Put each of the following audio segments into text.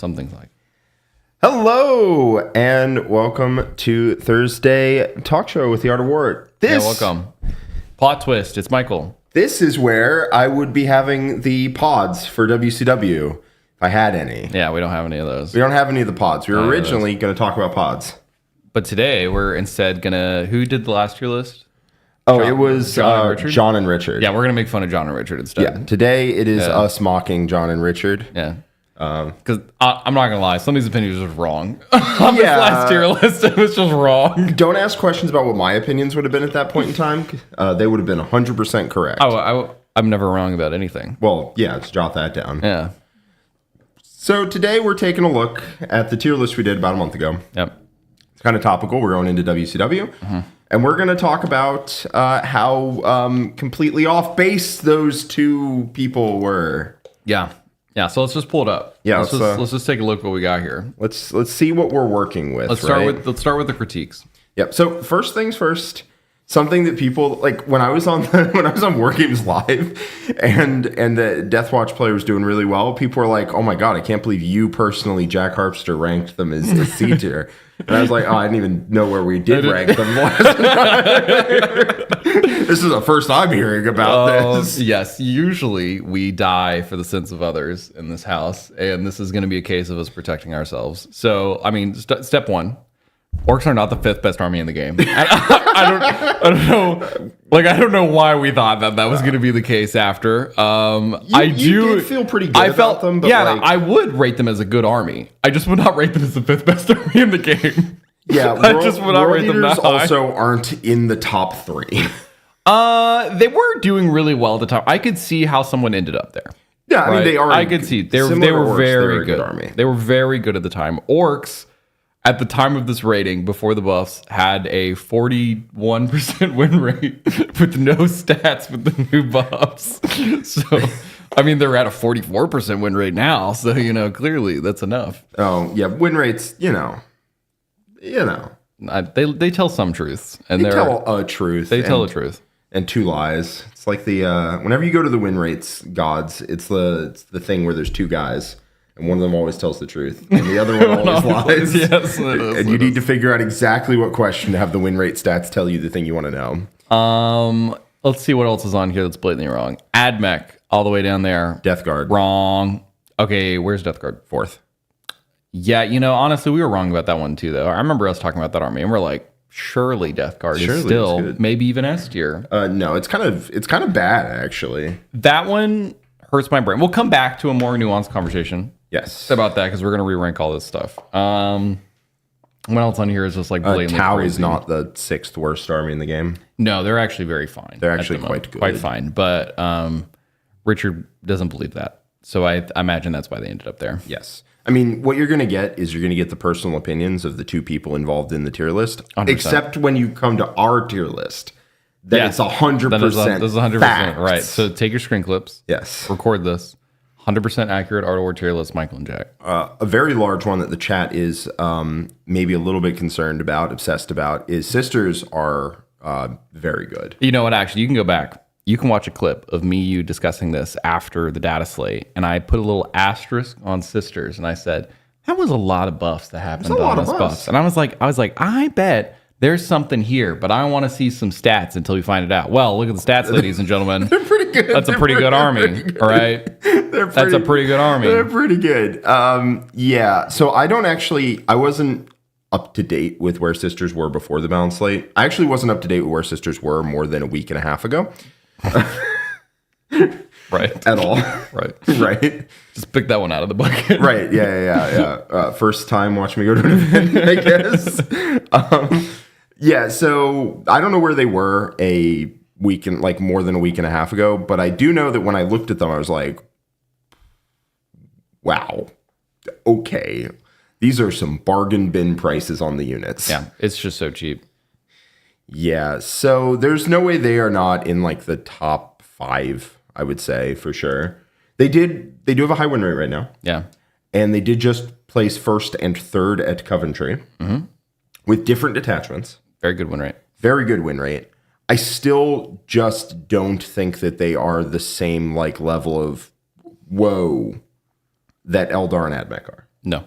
something like. Hello, and welcome to Thursday Talk Show with the Art of War. Welcome. Plot twist, it's Michael. This is where I would be having the pods for WCW, if I had any. Yeah, we don't have any of those. We don't have any of the pods. We were originally going to talk about pods. But today, we're instead going to... Who did the last tier list? It was John and Richard. Yeah, we're going to make fun of John and Richard instead. Yeah, today it is us mocking John and Richard. Yeah. Because I'm not going to lie, some of these opinions are just wrong. On this last tier list, it was just wrong. Don't ask questions about what my opinions would have been at that point in time. They would have been 100% correct. I'm never wrong about anything. Well, yeah, let's jot that down. Yeah. So today we're taking a look at the tier list we did about a month ago. Yep. It's kind of topical. We're going into WCW. And we're going to talk about how completely off base those two people were. Yeah. Yeah, so let's just pull it up. Yeah, let's just take a look at what we got here. Let's see what we're working with. Let's start with the critiques. Yep. So first things first, something that people like when I was on War Games Live and the Death Watch player was doing really well, people were like, "Oh my god, I can't believe you personally, Jack Harpster, ranked them as C tier." And I was like, "Oh, I didn't even know where we did rank them last time." This is the first I'm hearing about this. Yes, usually we die for the sins of others in this house, and this is going to be a case of us protecting ourselves. So, I mean, step one. Orks are not the fifth best army in the game. I don't know. Like, I don't know why we thought that was going to be the case after. You did feel pretty good about them. But I would rate them as a good army. I just would not rate them as the fifth best army in the game. Yeah, World Eaters also aren't in the top 3. They were doing really well at the time. I could see how someone ended up there. Yeah, I mean, they are. I could see they were very good. Army. They were very good at the time. Orks, at the time of this rating, before the buffs, had a 41% win rate with no stats with the new buffs. So, I mean, they're at a 44% win rate now. So, clearly that's enough. Oh, yeah. Win rates, They tell some truths. And they tell a truth. They tell a truth. And 2 lies. It's like the whenever you go to the win rates gods, it's the thing where there's 2 guys. And one of them always tells the truth, and the other one always lies. Yes, it is. And you need to figure out exactly what question to have the win rate stats tell you the thing you want to know. Let's see what else is on here that's blatantly wrong. Admech, all the way down there. Death Guard. Wrong. Okay, where's Death Guard? 4th. Yeah, honestly, we were wrong about that one too, though. I remember us talking about that army, and we're like, surely Death Guard is still maybe even S tier. No, it's kind of bad, actually. That one hurts my brain. We'll come back to a more nuanced conversation. Yes. About that, because we're going to re-rank all this stuff. What else on here is just like blatantly Tau crazy. is not the 6th worst army in the game. No, they're actually very fine. They're actually quite good. Quite fine. But Richard doesn't believe that. So I imagine that's why they ended up there. Yes. I mean, what you're going to get is you're going to get the personal opinions of the 2 people involved in the tier list. 100%. Except when you come to our tier list. Then it's 100%. This is 100%. Facts. Right. So take your screen clips. Yes. Record this. 100% accurate Art of War tier list, Michael and Jack. A very large one that the chat is maybe a little bit concerned about, obsessed about, is Sisters are very good. You know what? Actually, you can go back. You can watch a clip of you discussing this after the Dataslate, and I put a little asterisk on Sisters, and I said, that was a lot of buffs that happened on this buffs. And I was like, I bet there's something here, but I want to see some stats until we find it out. Well, look at the stats, ladies and gentlemen. They're pretty good. That's a pretty good army, all right? That's a pretty good army. They're pretty good. Yeah. So I wasn't up to date with where Sisters were before the balance slate. I actually wasn't up to date with where Sisters were more than a week and a half ago. Right. At all. Right. Right. Just pick that one out of the bucket. Right. Yeah. First time watching me go to an event, I guess. Yeah. So I don't know where they were more than a week and a half ago, but I do know that when I looked at them, I was like, wow, okay. These are some bargain bin prices on the units. Yeah. It's just so cheap. Yeah. So there's no way they are not in like the top 5, I would say, for sure. They do have a high win rate right now. Yeah. And they did just place 1st and 3rd at Coventry with different detachments. Very good win rate. Very good win rate. I still just don't think that they are the same like level of whoa that Eldar and Admech are. No.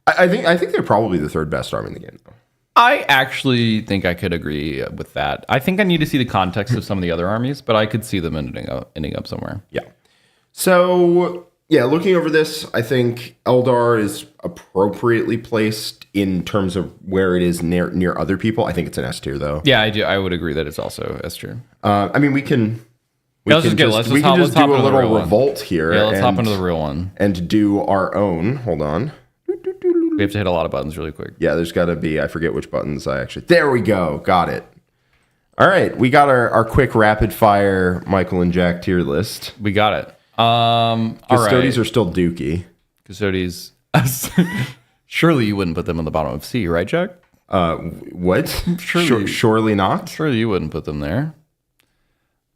I think they're probably the third best army in the game, though. I actually think I could agree with that. I think I need to see the context of some of the other armies, but I could see them ending up somewhere. Yeah. So, yeah, looking over this, I think Eldar is appropriately placed in terms of where it is near other people. I think it's an S tier, though. Yeah, I do. I would agree that it's also S tier. I mean, we can Let's just do a little revolt here. Yeah, let's hop into the real one. And do our own. Hold on. We have to hit a lot of buttons really quick. Yeah, there's got to be, I forget which buttons I actually... There we go. Got it. All right. We got our quick rapid fire Michael and Jack tier list. We got it. Custodies are still dookie. Custodies. Surely you wouldn't put them on the bottom of C, right, Jack? What? Surely not. Surely you wouldn't put them there.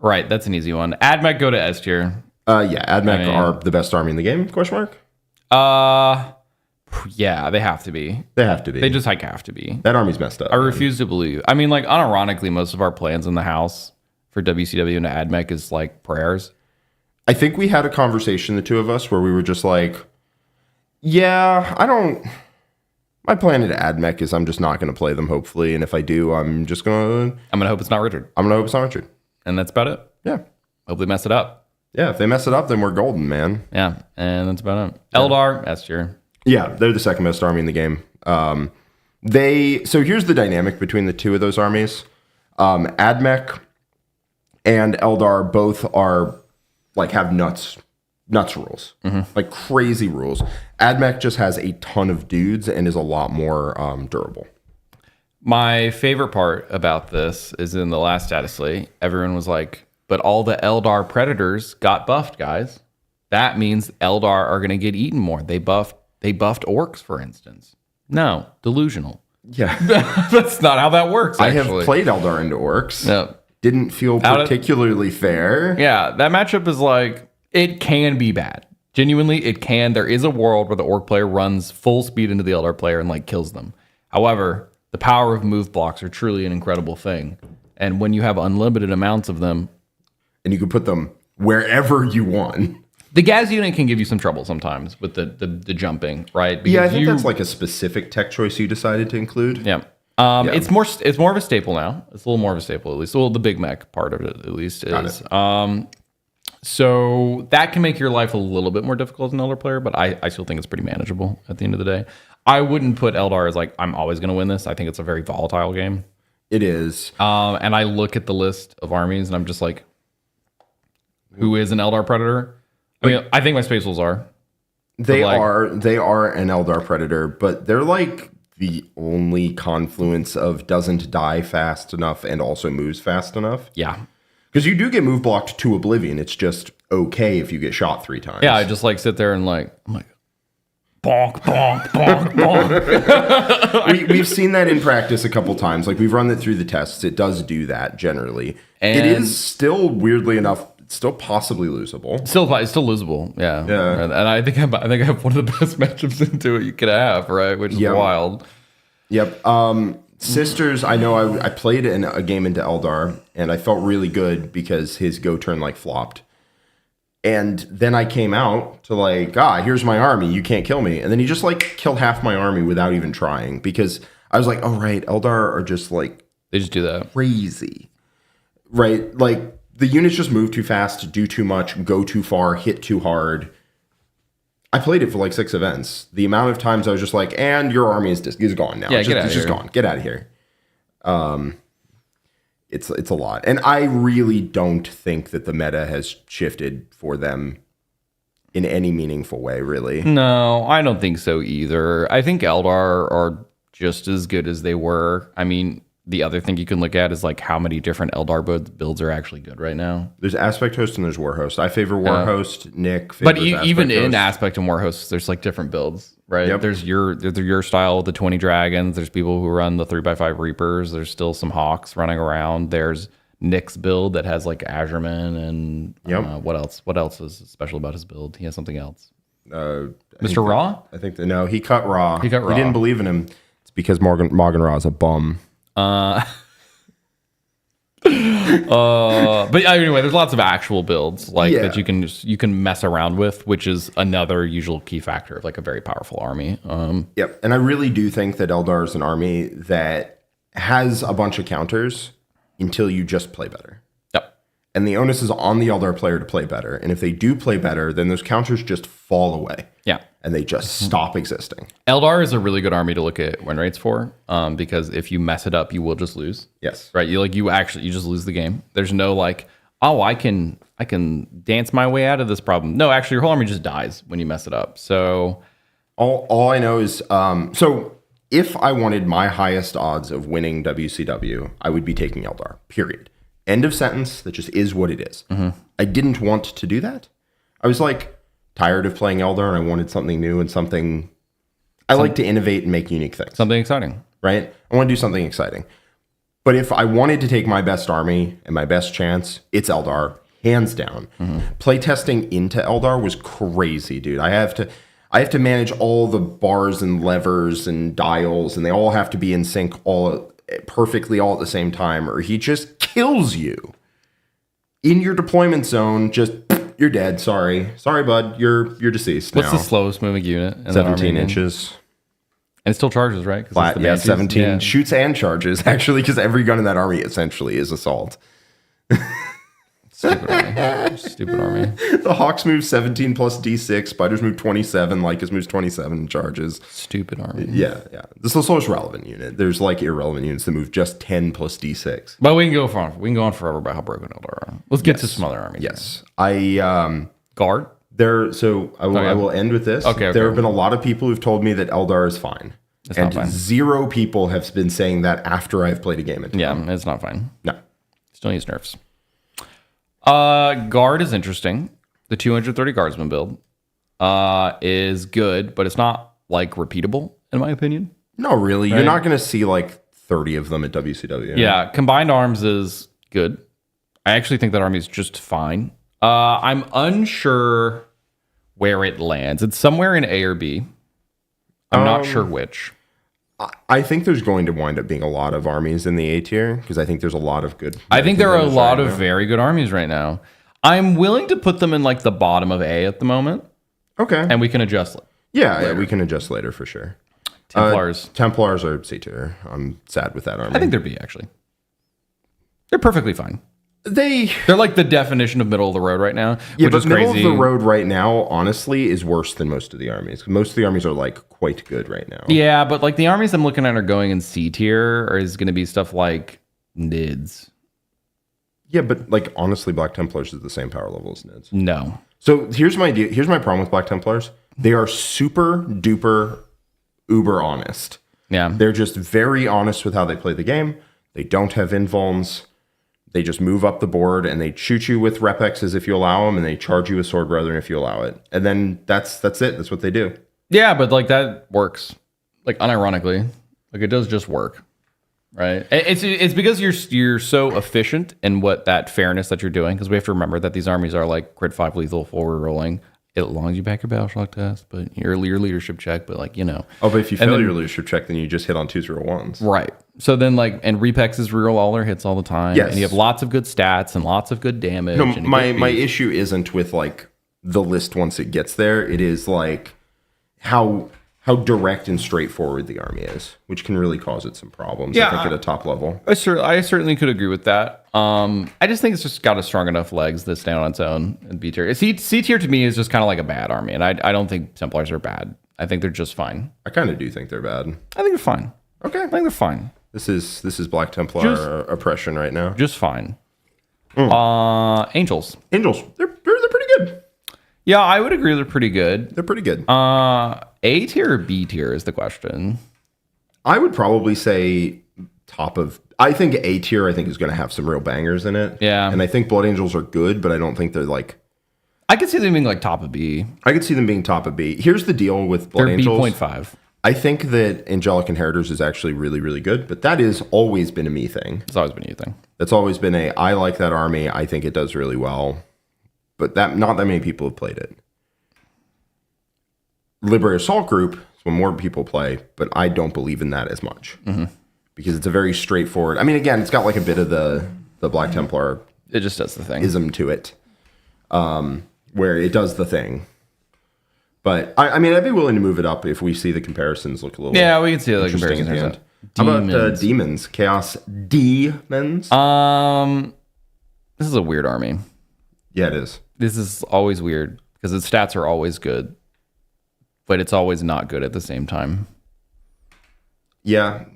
Right, that's an easy one. AdMech go to S tier. Yeah, AdMech are the best army in the game, question mark? Yeah, they have to be. They have to be. They just have to be. That army's messed up. I refuse to believe. I mean, like, unironically, most of our plans in the house for WCW and AdMech is like prayers. I think we had a conversation, the two of us, where we were just like, yeah, my plan at AdMech is I'm just not going to play them, hopefully. And if I do, I'm going to hope it's not Richard. And that's about it. Yeah. Hope they mess it up. Yeah, if they mess it up, then we're golden, man. Yeah, and that's about it. Eldar, S tier. Yeah, they're the second best army in the game. So here's the dynamic between the two of those armies. AdMech and Eldar both are have nuts rules, like crazy rules. AdMech just has a ton of dudes and is a lot more durable. My favorite part about this is in the last Dataslate, everyone was like, but all the Eldar predators got buffed, guys. That means Eldar are going to get eaten more. They buffed Orks, for instance. No, delusional. Yeah. That's not how that works, actually. I have played Eldar into Orks. No. Didn't feel particularly fair. Yeah, that matchup is it can be bad. Genuinely, it can. There is a world where the Ork player runs full speed into the Eldar player and kills them. However, the power of move blocks are truly an incredible thing. And when you have unlimited amounts of them... And you can put them wherever you want. The Gaz unit can give you some trouble sometimes with the jumping, right? Because I think that's a specific tech choice you decided to include. Yeah. It's more of a staple now. It's a little more of a staple, at least. Well, the Big Mech part of it, at least, is. So that can make your life a little bit more difficult as an Eldar player, but I still think it's pretty manageable at the end of the day. I wouldn't put Eldar as I'm always going to win this. I think it's a very volatile game. It is. And I look at the list of armies, and I'm just like, who is an Eldar Predator? I mean, I think my Space Wolves are. They are an Eldar Predator, but they're the only confluence of doesn't die fast enough and also moves fast enough. Yeah. Because you do get move blocked to oblivion. It's just okay if you get shot 3 times. Yeah, I just sit there and I'm like, bonk, bonk, bonk, bonk. We've seen that in practice a couple times. We've run it through the tests. It does do that generally. And it is still, weirdly enough, still possibly losable. It's still losable, yeah. And I think I have one of the best matchups into it you could have, right? Which is wild. Yep. Sisters, I know I played in a game into Eldar, and I felt really good because his go turn flopped. And then I came out to here's my army, you can't kill me. And then he just killed half my army without even trying, because I was like, oh right, Eldar are just they just do that. Crazy. Right? The units just move too fast, do too much, go too far, hit too hard. I played it for 6 events. The amount of times I was just and your army is gone now. Yeah, it's just gone. Get out of here. It's a lot. And I really don't think that the meta has shifted for them in any meaningful way, really. No, I don't think so either. I think Eldar are just as good as they were. I mean, the other thing you can look at is how many different Eldar builds are actually good right now. There's Aspect Host and there's War Host. I favor War Host. Nick favors But even in Aspect and War Host, there's different builds, right? Yep. There's your style with the 20 dragons. There's people who run the 3x5 Reapers. There's still some Hawks running around. There's Nick's build that has Azurman and what else? What else is special about his build? He has something else. Mr. Raw? I think no, he cut Raw. He didn't believe in him. It's because Morgan Raw is a bum. But anyway, there's lots of actual builds that you can mess around with, which is another usual key factor of like a very powerful army. Yep, and I really do think that Eldar is an army that has a bunch of counters until you just play better. Yep. And the onus is on the Eldar player to play better. And if they do play better, then those counters just fall away. Yeah. And they just stop existing. Eldar is a really good army to look at win rates for, because if you mess it up, you will just lose. Yes. Right. You just lose the game. There's no like, oh, I can dance my way out of this problem. No, actually, your whole army just dies when you mess it up. So all I know is so if I wanted my highest odds of winning WCW, I would be taking Eldar. Period. End of sentence. That just is what it is. I didn't want to do that. I was like tired of playing Eldar, and I wanted something new and something. I like to innovate and make unique things. Something exciting, right? I want to do something exciting. But if I wanted to take my best army and my best chance, it's Eldar, hands down. Playtesting into Eldar was crazy, dude. I have to manage all the bars and levers and dials, and they all have to be in sync perfectly all at the same time, or he just kills you in your deployment zone. Just you're dead. Sorry, bud. You're deceased. What's the slowest moving unit? 17 inches. And it still charges, right? Flat, yeah, 17 shoots and charges, actually, because every gun in that army essentially is assault. Stupid army. The Hawks move 17 plus D6. Spiders move 27. Lycas moves 27 and charges. Stupid army. Yeah. This is the slowest relevant unit. There's like irrelevant units that move just 10 plus D6. But we can go on forever about how broken Eldar are. Let's get to some other armies. Yes. Guard? I will end with this. Okay. There have been a lot of people who've told me that Eldar is fine. It's not fine. 0 people have been saying that after I've played a game. It's not fine. No. Still needs nerfs. Guard is interesting. The 230 guardsman build is good, but it's not like repeatable in my opinion. No, really. Right? You're not going to see like 30 of them at WCW. Yeah, combined arms is good. I actually think that army is just fine. I'm unsure where it lands. It's somewhere in A or B. I'm not sure which. I think there's going to wind up being a lot of armies in the A tier because I think there's a lot of good. I think there are a lot of very good armies right now. I'm willing to put them in like the bottom of A at the moment. Okay. And we can adjust it. Yeah, we can adjust later for sure. Templars are C tier. I'm sad with that army. I think they're B actually. They're perfectly fine. They're like the definition of middle of the road right now. Yeah, which but is crazy. Middle of the road right now, honestly, is worse than most of the armies. Most of the armies are like quite good right now. Yeah, but like the armies I'm looking at are going in C tier, or is going to be stuff like Nids. Yeah, but like honestly, Black Templars is the same power level as Nids. No. So here's my problem with Black Templars. They are super duper uber honest. Yeah. They're just very honest with how they play the game. They don't have invulns. They just move up the board and they shoot you with repexes if you allow them, and they charge you with Sword Brethren if you allow it. And then that's it. That's what they do. Yeah, but like that works. Like unironically, like it does just work, right? It's because you're so efficient in what that fairness that you're doing. Because we have to remember that these armies are like crit 5 lethal forward rolling. As long as you back your battle shock test, but your leadership check, but like, you know. Oh, but if you fail your leadership check, then you just hit on 201s. Right. So then and repexes reroll all their hits all the time. Yes. And you have lots of good stats and lots of good damage. No, my issue isn't with like the list once it gets there. It is like how direct and straightforward the army is, which can really cause it some problems, I think, at a top level. I certainly could agree with that. I just think it's just got a strong enough legs to stand on its own in B tier. C tier to me is just kind of like a bad army, and I don't think Templars are bad. I think they're just fine. I kind of do think they're bad. I think they're fine. Okay. I think they're fine. This is Black Templar oppression right now. Just fine. Angels. They're pretty good. Yeah, I would agree they're pretty good. They're pretty good. A tier or B tier is the question. I would probably say I think A tier is going to have some real bangers in it. Yeah. And I think Blood Angels are good, but I don't think they're like... I could see them being like top of B. I could see them being top of B. Here's the deal with Blood Angels. They're B.5. I think that Angelic Inheritors is actually really, really good, but that has always been a me thing. It's always been a thing. That's always been I like that army. I think it does really well. But not that many people have played it. Liberator Assault Group is when more people play, but I don't believe in that as much. Mm-hmm. Because it's a very straightforward... I mean, again, it's got like a bit of the the Black Templar It just does the thing. ism to it, where it does the thing. But I mean, I'd be willing to move it up if we see the comparisons look a little. Yeah, we can see the interesting comparisons. How about demons? Chaos demons. This is a weird army. Yeah, it is. This is always weird because its stats are always good, but it's always not good at the same time. Yeah,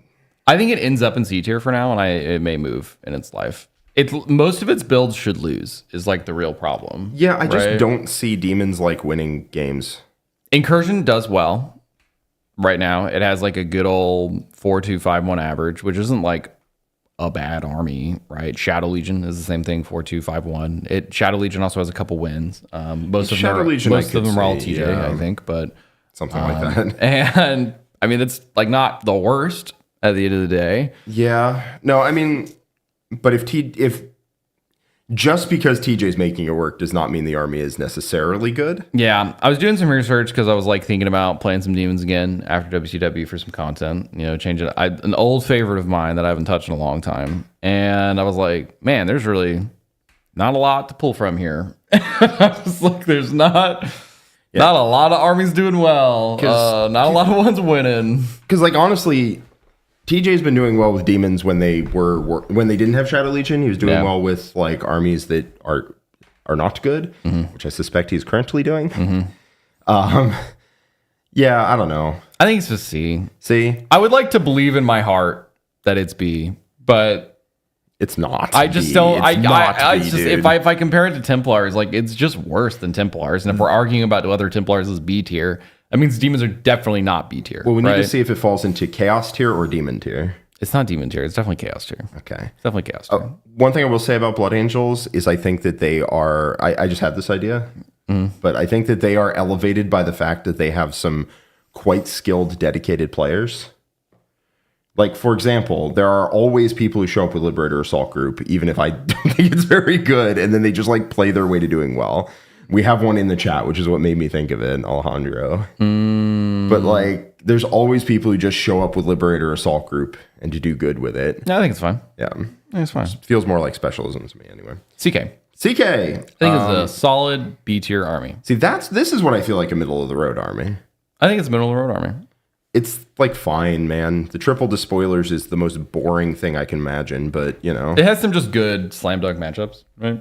I think it ends up in C tier for now, and it may move in its life. Most of its builds should lose is like the real problem. Yeah, I just don't see demons like winning games. Incursion does well right now. It has like a good old 4-2-5-1 average, which isn't like a bad army, right? Shadow Legion is the same thing, 4-2-5-1. Shadow Legion also has a couple wins. Most of them are all TJ, yeah. I think, but something like that. And I mean, it's like not the worst at the end of the day. Yeah. No, I mean, but if just because TJ's making it work does not mean the army is necessarily good. Yeah, I was doing some research because I was like thinking about playing some demons again after WCW for some content. Change it. An old favorite of mine that I haven't touched in a long time, and I was like, man, there's really not a lot to pull from here. I was like, there's not a lot of armies doing well. Not a lot of ones winning. Because like honestly, TJ's been doing well with demons when they when they didn't have Shadow Legion. He was doing well with like armies that are not good, which I suspect he's currently doing. Yeah, I don't know. I think it's just C. C. I would like to believe in my heart that it's B, but it's not. I just don't. If I compare it to Templars, like it's just worse than Templars. And if we're arguing about other Templars as B tier, that means demons are definitely not B tier. Well, we need to see if it falls into chaos tier or demon tier. It's not demon tier. It's definitely chaos tier. Okay. It's definitely chaos tier. One thing I will say about Blood Angels is I think that they are... I just had this idea, but I think that they are elevated by the fact that they have some quite skilled, dedicated players. Like, for example, there are always people who show up with Liberator Assault Group, even if I don't think it's very good, and then they just like play their way to doing well. We have one in the chat, which is what made me think of it, Alejandro. But like, there's always people who just show up with Liberator Assault Group and to do good with it. Yeah, I think it's fine. Yeah, I think it's fine. It feels more like specialism to me, anyway. CK. I think it's a solid B tier army. See, this is what I feel like a middle of the road army. I think it's a middle of the road army. It's like fine, man. The triple despoilers is the most boring thing I can imagine, but it has some just good slam dunk matchups, right?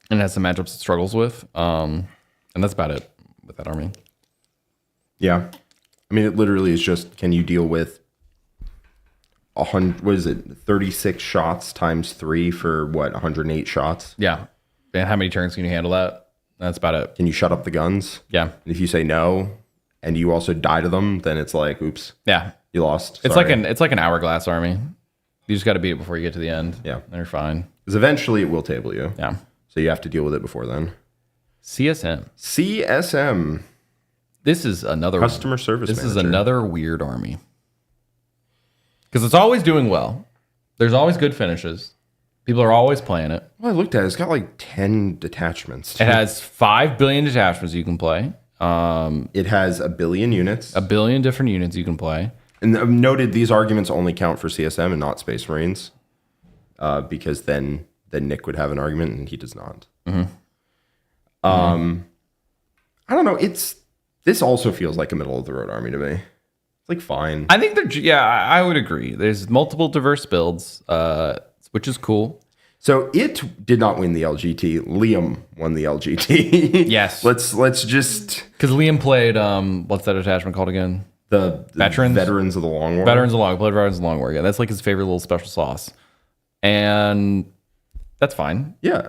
And it has some matchups it struggles with. And that's about it with that army. Yeah. I mean, it literally is just, can you deal with 36 shots times 3 for 108 shots? Yeah. And how many turns can you handle that? That's about it. Can you shut up the guns? Yeah. And if you say no, and you also die to them, then it's like, oops. Yeah. You lost. It's like an hourglass army. You just got to beat it before you get to the end. Yeah. And you're fine. Because eventually it will table you. Yeah. So you have to deal with it before then. CSM. This is another customer service manager. This is another weird army. Because it's always doing well. There's always good finishes. People are always playing it. Well, I looked at it. It's got like 10 detachments. It has 5 billion detachments you can play. It has 1 billion units. 1 billion different units you can play. And I've noted these arguments only count for CSM and not Space Marines. Because then Nick would have an argument and he does not. I don't know. This also feels like a middle of the road army to me. It's like fine. I think I would agree. There's multiple diverse builds, which is cool. So it did not win the LGT. Liam won the LGT. Yes. Let's just, because Liam played what's that attachment called again? The Veterans of the Long War. Veterans of the Long War. Yeah, that's like his favorite little special sauce, and that's fine. Yeah.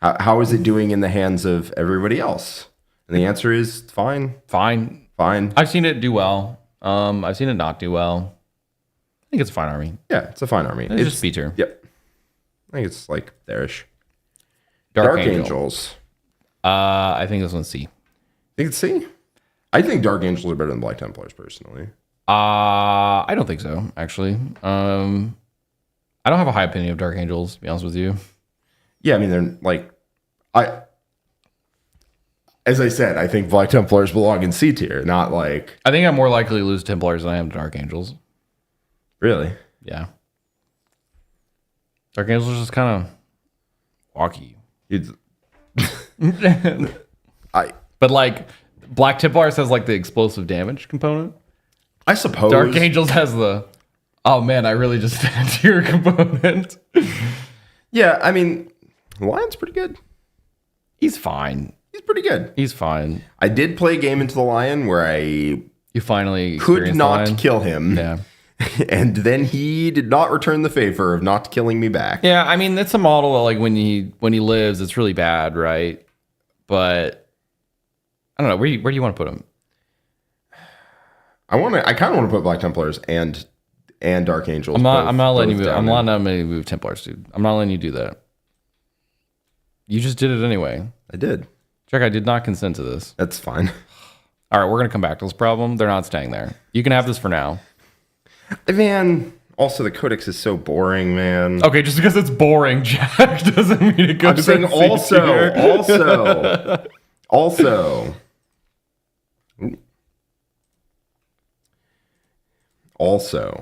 How is it doing in the hands of everybody else? And the answer is fine. Fine. I've seen it do well. I've seen it not do well. I think it's a fine army. Yeah, it's a fine army. It's just B tier. Yep. I think it's like there-ish. Dark Angels. I think this one's C. Think it's C? I think Dark Angels are better than Black Templars, personally. I don't think so, actually. I don't have a high opinion of Dark Angels, to be honest with you. Yeah, I mean, they're like... As I said, I think Black Templars belong in C tier, not like... I think I'm more likely to lose Templars than I am to Dark Angels. Really? Yeah. Dark Angels just kind of walky. But like Black Templars has like the explosive damage component. I suppose Dark Angels has the oh man, I really just stand your component. Yeah, I mean, Lion's pretty good. He's fine. He's pretty good. He's fine. I did play a game into the Lion where you finally could not kill him. Yeah. And then he did not return the favor of not killing me back. Yeah, I mean, it's a model that, like, when he lives, it's really bad, right? But I don't know. Where do you want to put him? I kind of want to put Black Templars and Dark Angels. I'm not letting you move. I'm not letting you move Templars, dude. I'm not letting you do that. You just did it anyway. I did. Check, I did not consent to this. That's fine. All right, we're going to come back to this problem. They're not staying there. You can have this for now. Man, also the codex is so boring, man. Okay, just because it's boring, Jack, doesn't mean it goes. I'm saying also.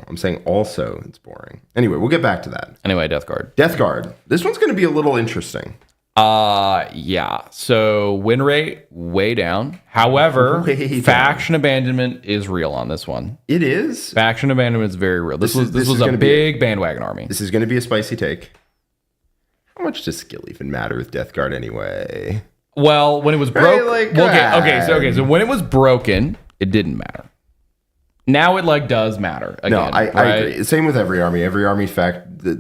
I'm saying also it's boring. Anyway, we'll get back to that. Anyway, Death Guard. Death Guard. This one's going to be a little interesting. Yeah. So win rate way down. However, faction abandonment is real on this one. It is. Faction abandonment is very real. This was a big bandwagon army. This is going to be a spicy take. How much does skill even matter with Death Guard anyway? Well, when it was broken, So when it was broken, it didn't matter. Now it like does matter again. No, I agree. Same with every army. Every army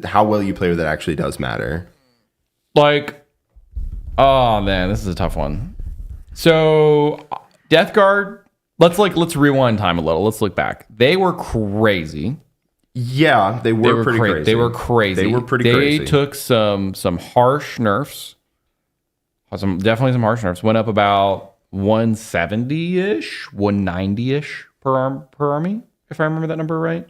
how well you play with it actually does matter. Like, oh man, this is a tough one. So Death Guard, let's rewind time a little. Let's look back. They were crazy. Yeah, they were pretty crazy. They were crazy. They were pretty crazy. They took some harsh nerfs. Definitely some harsh nerfs. Went up about 170-ish, 190-ish per army, if I remember that number right.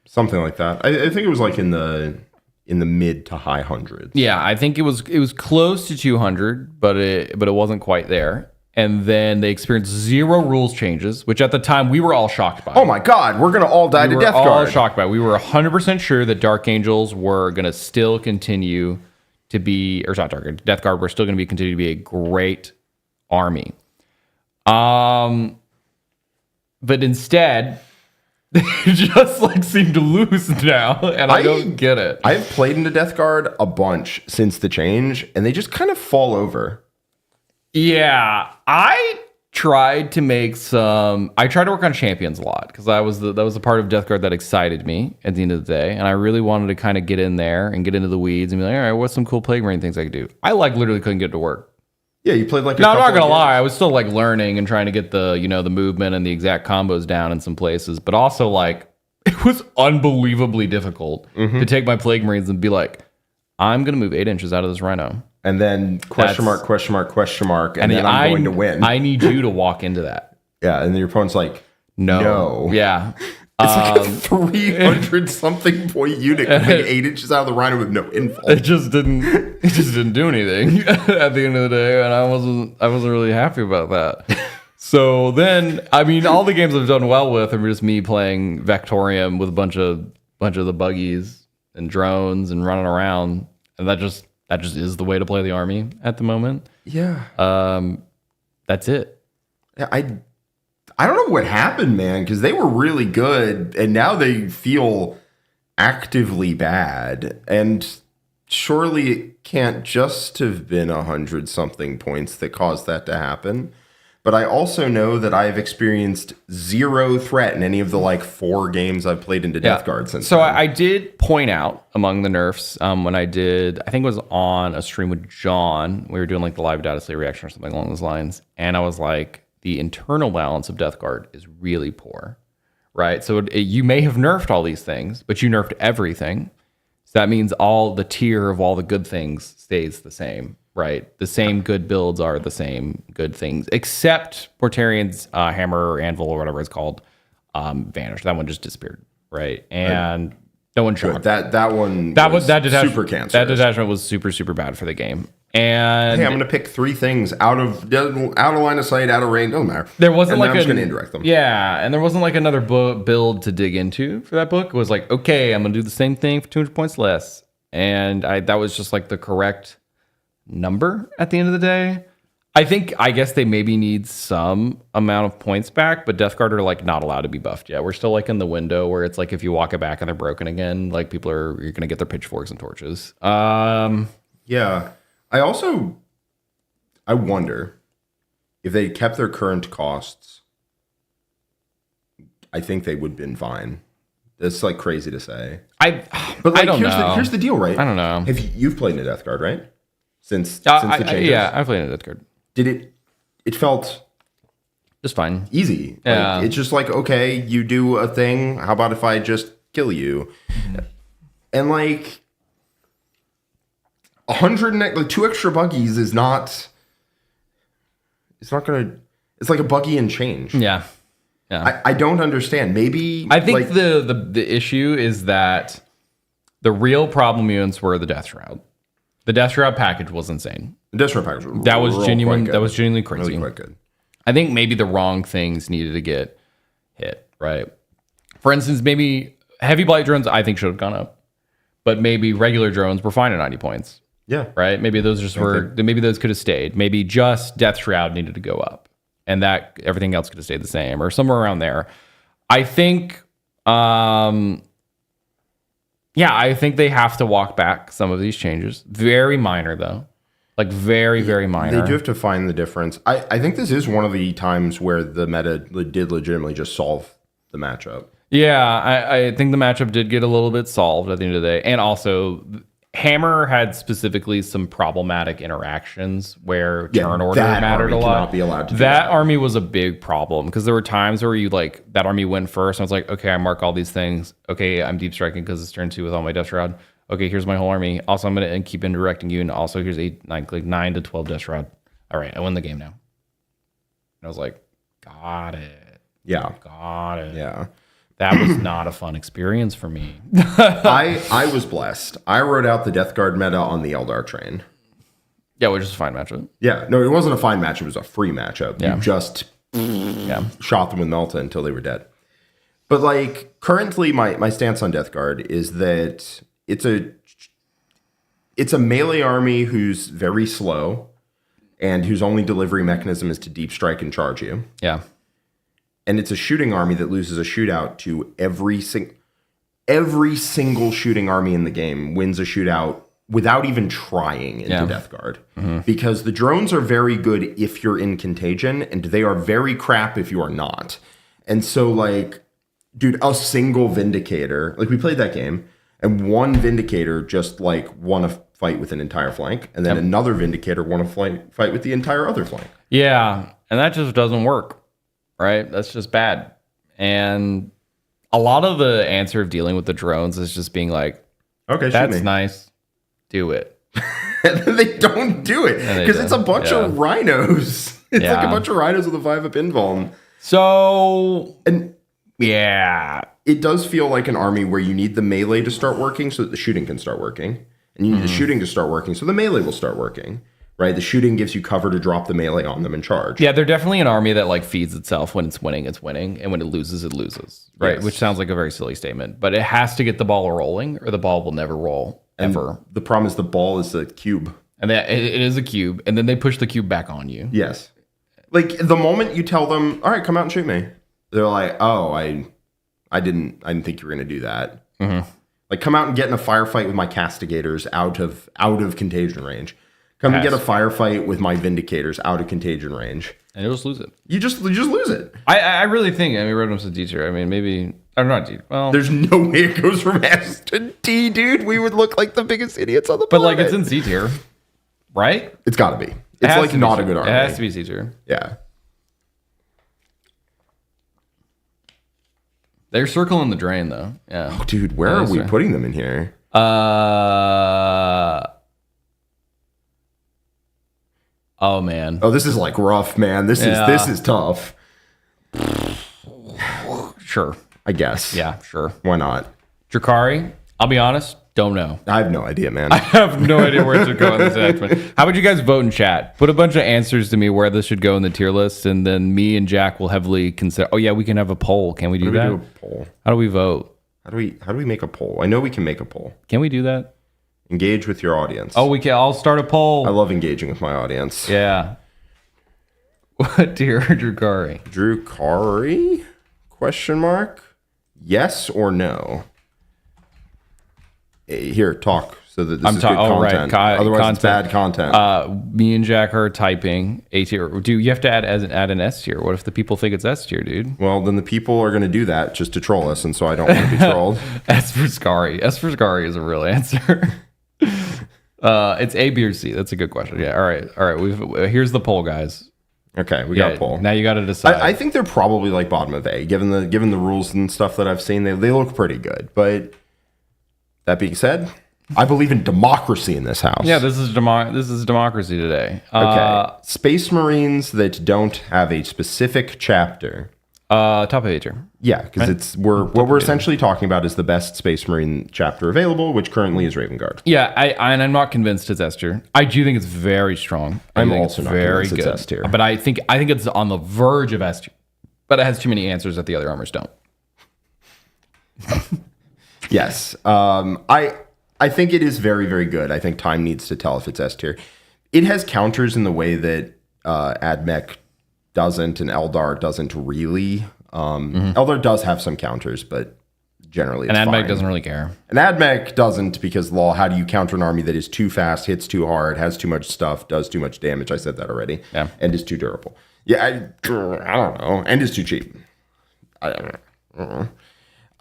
Something like that. I think it was like in the mid to high hundreds. Yeah, I think it was close to 200, but it wasn't quite there. And then they experienced 0 rules changes, which at the time we were all shocked by. Oh my God, we're gonna all die to Death Guard. We were all shocked by. We were 100% sure that Dark Angels were gonna still continue to be, or not Death Guard were still gonna continue to be a great army. But instead, they just like seem to lose now, and I don't get it. I've played into Death Guard a bunch since the change, and they just kind of fall over. Yeah, I tried to work on champions a lot because that was the part of Death Guard that excited me at the end of the day, and I really wanted to kind of get in there and get into the weeds and be like, all right, what's some cool Plague Marine things I could do? I literally couldn't get it to work. Yeah, you played like. No, I'm not gonna lie. I was still like learning and trying to get the the movement and the exact combos down in some places, but also like it was unbelievably difficult to take my Plague Marines and be like, I'm gonna move 8 inches out of this Rhino, and then question mark, and then I'm going to win. I need you to walk into that. Yeah, and then your opponent's like, no. Yeah. It's like a 300 something point unit moving 8 inches out of the Rhino with no info. It just didn't do anything at the end of the day, and I wasn't really happy about that. So then, I mean, all the games I've done well with are just me playing Vectorium with a bunch of the buggies and drones and running around, and that just is the way to play the army at the moment. Yeah. That's it. Yeah, I don't know what happened, man, because they were really good, and now they feel actively bad. And surely it can't just have been 100-something points that caused that to happen. But I also know that I've experienced 0 threat in any of the 4 games I've played into Death Guard since. So I did point out among the nerfs when I think it was on a stream with John. We were doing the live Dataslate reaction or something along those lines, and I was like, the internal balance of Death Guard is really poor, right? So you may have nerfed all these things, but you nerfed everything. So that means all the tier of all the good things stays the same, right? The same good builds are the same good things, except Mortarian's hammer or anvil or whatever it's called vanished. That one just disappeared, right? And no one showed that super cancerous. That detachment was super, super bad for the game. And hey, I'm going to pick 3 things out of line of sight, out of range. Doesn't matter. There wasn't I'm just going to indirect them. Yeah, and there wasn't another build to dig into for that book. It was okay, I'm going to do the same thing for 200 points less, and that was just like the correct number at the end of the day. I guess they maybe need some amount of points back, but Death Guard are like not allowed to be buffed yet. We're still like in the window where it's like if you walk it back and they're broken again, like you're gonna get their pitchforks and torches. Yeah. I wonder if they kept their current costs. I think they would have been fine. It's like crazy to say. But like, I don't know. Here's the deal, right? I don't know. You've played in a Death Guard, right? Since the changes? Yeah, I played in a Death Guard. It felt just fine. Easy. Yeah. Like, it's just like, okay, you do a thing. How about if I just kill you? And like 2 extra buggies is not. It's not gonna. It's like a buggy and change. Yeah. Yeah. I don't understand. Maybe I think the issue is that the real problem units were the Death Shroud. The Death Shroud package was insane. The Death Shroud package that was genuine. That was genuinely crazy. Really quite good. I think maybe the wrong things needed to get hit. Right. For instance, maybe heavy blight drones I think should have gone up, but maybe regular drones were fine at 90 points. Yeah. Right. Maybe those just were. Maybe those could have stayed. Maybe just Death Shroud needed to go up, and that everything else could have stayed the same or somewhere around there. I think. Yeah, I think they have to walk back some of these changes. Very minor, though. Like, very, very minor. They do have to find the difference. I think this is one of the times where the meta did legitimately just solve the matchup. Yeah, I think the matchup did get a little bit solved at the end of the day. And also, Hammer had specifically some problematic interactions where turn order mattered a lot. Be allowed to do that army was a big problem because there were times where you like that army went first. And I was like, okay, I mark all these things. Okay, I'm deep striking because it's turn 2 with all my Death Shroud. Okay, here's my whole army. Also, I'm gonna keep indirecting you, and also here's 9 to 12 Death Shroud. All right, I win the game now. And I was like, got it. Yeah, got it. Yeah. That was not a fun experience for me. I was blessed. I wrote out the Death Guard meta on the Eldar train. Yeah, which is a fine matchup. Yeah, no, it wasn't a fine matchup. It was a free matchup. Yeah. You just shot them with Melta until they were dead. But like currently, my stance on Death Guard is that it's a melee army who's very slow and whose only delivery mechanism is to deep strike and charge you. Yeah. And it's a shooting army that loses a shootout to every single shooting army in the game wins a shootout without even trying into Death Guard. Mm-hmm. Because the drones are very good if you're in contagion, and they are very crap if you are not. And so, like, dude, a single Vindicator, like, we played that game, and one Vindicator just, like, won a fight with an entire flank, and then another Vindicator won a fight with the entire other flank. Yeah, and that just doesn't work. Right? That's just bad. And a lot of the answer of dealing with the drones is just being like, okay, that's nice. Do it. And then they don't do it because it's a bunch of rhinos. It's like a bunch of rhinos with a 5-up invuln. So, and yeah, it does feel like an army where you need the melee to start working so that the shooting can start working. And you need the shooting to start working so the melee will start working. Right, the shooting gives you cover to drop the melee on them and charge. Yeah, they're definitely an army that like feeds itself. When it's winning, and when it loses, it loses. Right, yes. Which sounds like a very silly statement, but it has to get the ball rolling, or the ball will never roll ever. And the problem is the ball is a cube, and it is a cube, and then they push the cube back on you. Yes, like the moment you tell them, "All right, come out and shoot me," they're like, "Oh, I didn't think you were going to do that." Mm-hmm. Like, come out and get in a firefight with my castigators out of contagion range. Come and get a firefight with my Vindicators out of contagion range. And you'll just lose it. You just lose it. I really think, Rotom's a D tier. I mean, maybe, I'm not D. Well, there's no way it goes from S to D, dude. We would look like the biggest idiots on the planet. But like, it's in C tier, right? It's got to be. It's like not a good army. It has to be C tier. Yeah. They're circling the drain, though. Yeah. Oh, dude, where are we putting them in here? Oh man. Oh, this is like rough, man. This is tough. Sure. I guess. Yeah, sure. Why not? Drukhari, I'll be honest, don't know. I have no idea, man. I have no idea where it should go in this next one. How about you guys vote in chat? Put a bunch of answers to me where this should go in the tier list, and then me and Jack will heavily consider. Oh yeah, we can have a poll. Can we do that? Do a poll? How do we vote? How do we make a poll? I know we can make a poll. Can we do that? Engage with your audience. Oh, I'll start a poll. I love engaging with my audience. Yeah. What tier Drukhari? Drukhari? Question mark? Yes or no? Here, talk. So that this is good content. Right. Otherwise, it's bad content. Me and Jack are typing A tier. Do you have to add an S tier? What if the people think it's S tier, dude? Well, then the people are going to do that just to troll us, and so I don't want to be trolled. S for Scary. S for Scary is a real answer. It's A, B, or C. That's a good question. Yeah. All right. Here's the poll, guys. Okay, we got a poll. Now you got to decide. I think they're probably like bottom of A, given the rules and stuff that I've seen. They look pretty good. But that being said, I believe in democracy in this house. Yeah, this is democracy today. Okay, Space Marines that don't have a specific chapter. Top of A tier. Yeah, because what we're essentially talking about is the best Space Marine chapter available, which currently is Raven Guard. Yeah, I'm not convinced it's S tier. I do think it's very strong. I'm also not convinced it's S tier. But I think it's on the verge of S tier. But it has too many answers that the other armors don't. Yes. I think it is very, very good. I think time needs to tell if it's S tier. It has counters in the way that AdMech doesn't and Eldar doesn't really. Eldar does have some counters, but generally it's fine. And AdMech doesn't really care. And AdMech doesn't because, how do you counter an army that is too fast, hits too hard, has too much stuff, does too much damage? I said that already. Yeah. And is too durable. Yeah, I don't know. And is too cheap. I don't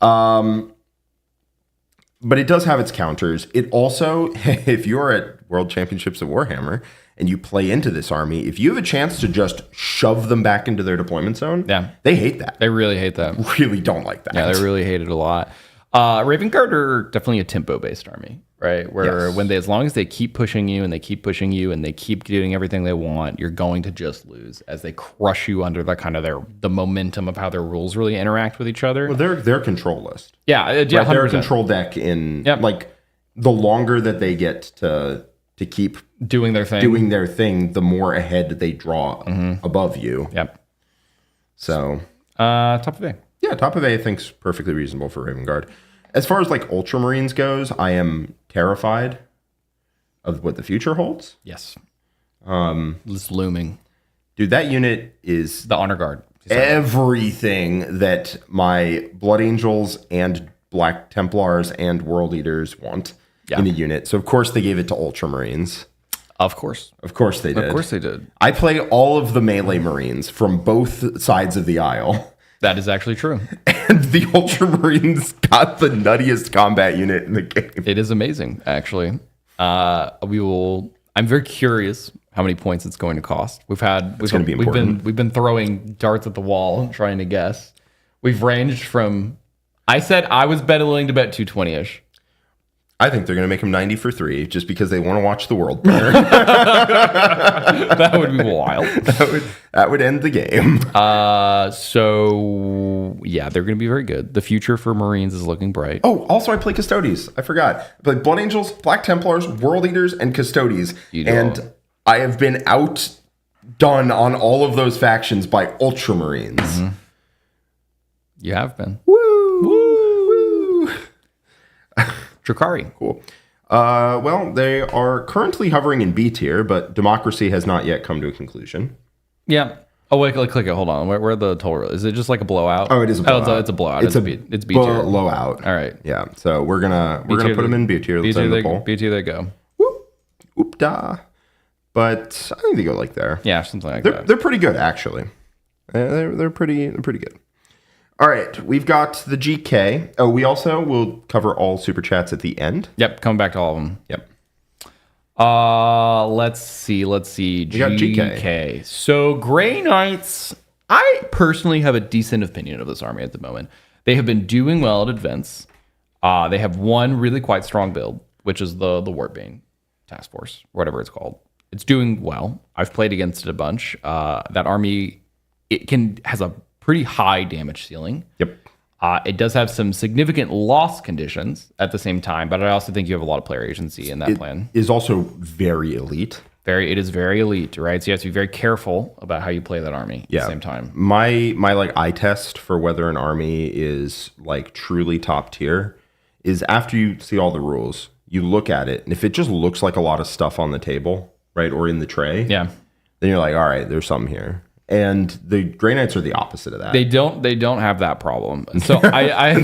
know. But it does have its counters. It also, if you're at World Championships of Warhammer and you play into this army, if you have a chance to just shove them back into their deployment zone, they hate that. They really hate that. Really don't like that. Yeah, they really hate it a lot. Raven Guard are definitely a tempo-based army, right? Where as long as they keep pushing you and they keep pushing you and they keep doing everything they want, you're going to just lose as they crush you under the momentum of how their rules really interact with each other. Well, they're control list. Yeah, right? They're a control deck in the longer that they get to keep doing their thing, the more ahead they draw above you. Yep. So top of A. Yeah, top of A I think's perfectly reasonable for Raven Guard. As far as Ultramarines goes, I am terrified of what the future holds. Yes. It's looming. Dude, that unit is the Honor Guard. Everything that my Blood Angels and Black Templars and World Eaters want in a unit. So of course they gave it to Ultramarines. Of course they did. Of course they did. I play all of the melee Marines from both sides of the aisle. That is actually true. And the Ultramarines got the nuttiest combat unit in the game. It is amazing, actually. I'm very curious how many points it's going to cost. We've been throwing darts at the wall trying to guess. We've ranged from I said I was willing to bet 220-ish. I think they're going to make him 90 for 3 just because they want to watch the world burn. That would be wild. That would end the game. So yeah, they're going to be very good. The future for Marines is looking bright. Oh, also I play Custodes. I forgot. I play Blood Angels, Black Templars, World Eaters, and Custodes. And I have been outdone on all of those factions by Ultramarines. Mm-hmm. You have been. Woo! Woo! Drukhari. Cool. Well, they are currently hovering in B tier, but democracy has not yet come to a conclusion. Yeah. Oh, wait, click it. Hold on. Where are the total? Is it just like a blowout? Oh, it is a blowout. It's a blowout. It's B tier. Blowout. All right. Yeah. So we're gonna put them in B tier. B tier they go. Whoop. Oop da. But I think they go there. Yeah, something like that. They're pretty good actually. They're pretty good. All right, we've got the GK. Oh, we also will cover all super chats at the end. Yep, coming back to all of them. Yep. Let's see. We got GK. So Grey Knights, I personally have a decent opinion of this army at the moment. They have been doing well at events. They have one really quite strong build, which is the Warbane Task Force, whatever it's called. It's doing well. I've played against it a bunch. That army, has a pretty high damage ceiling. Yep. It does have some significant loss conditions at the same time, but I also think you have a lot of player agency in that plan. It is also very elite. It is very elite, right? So you have to be very careful about how you play that army at the same time. My eye test for whether an army is truly top tier is after you see all the rules. you look at it, and if it just looks like a lot of stuff on the table, right, or in the tray, Yeah. then you're like, all right, there's something here. And the Grey Knights are the opposite of that. They don't have that problem. So I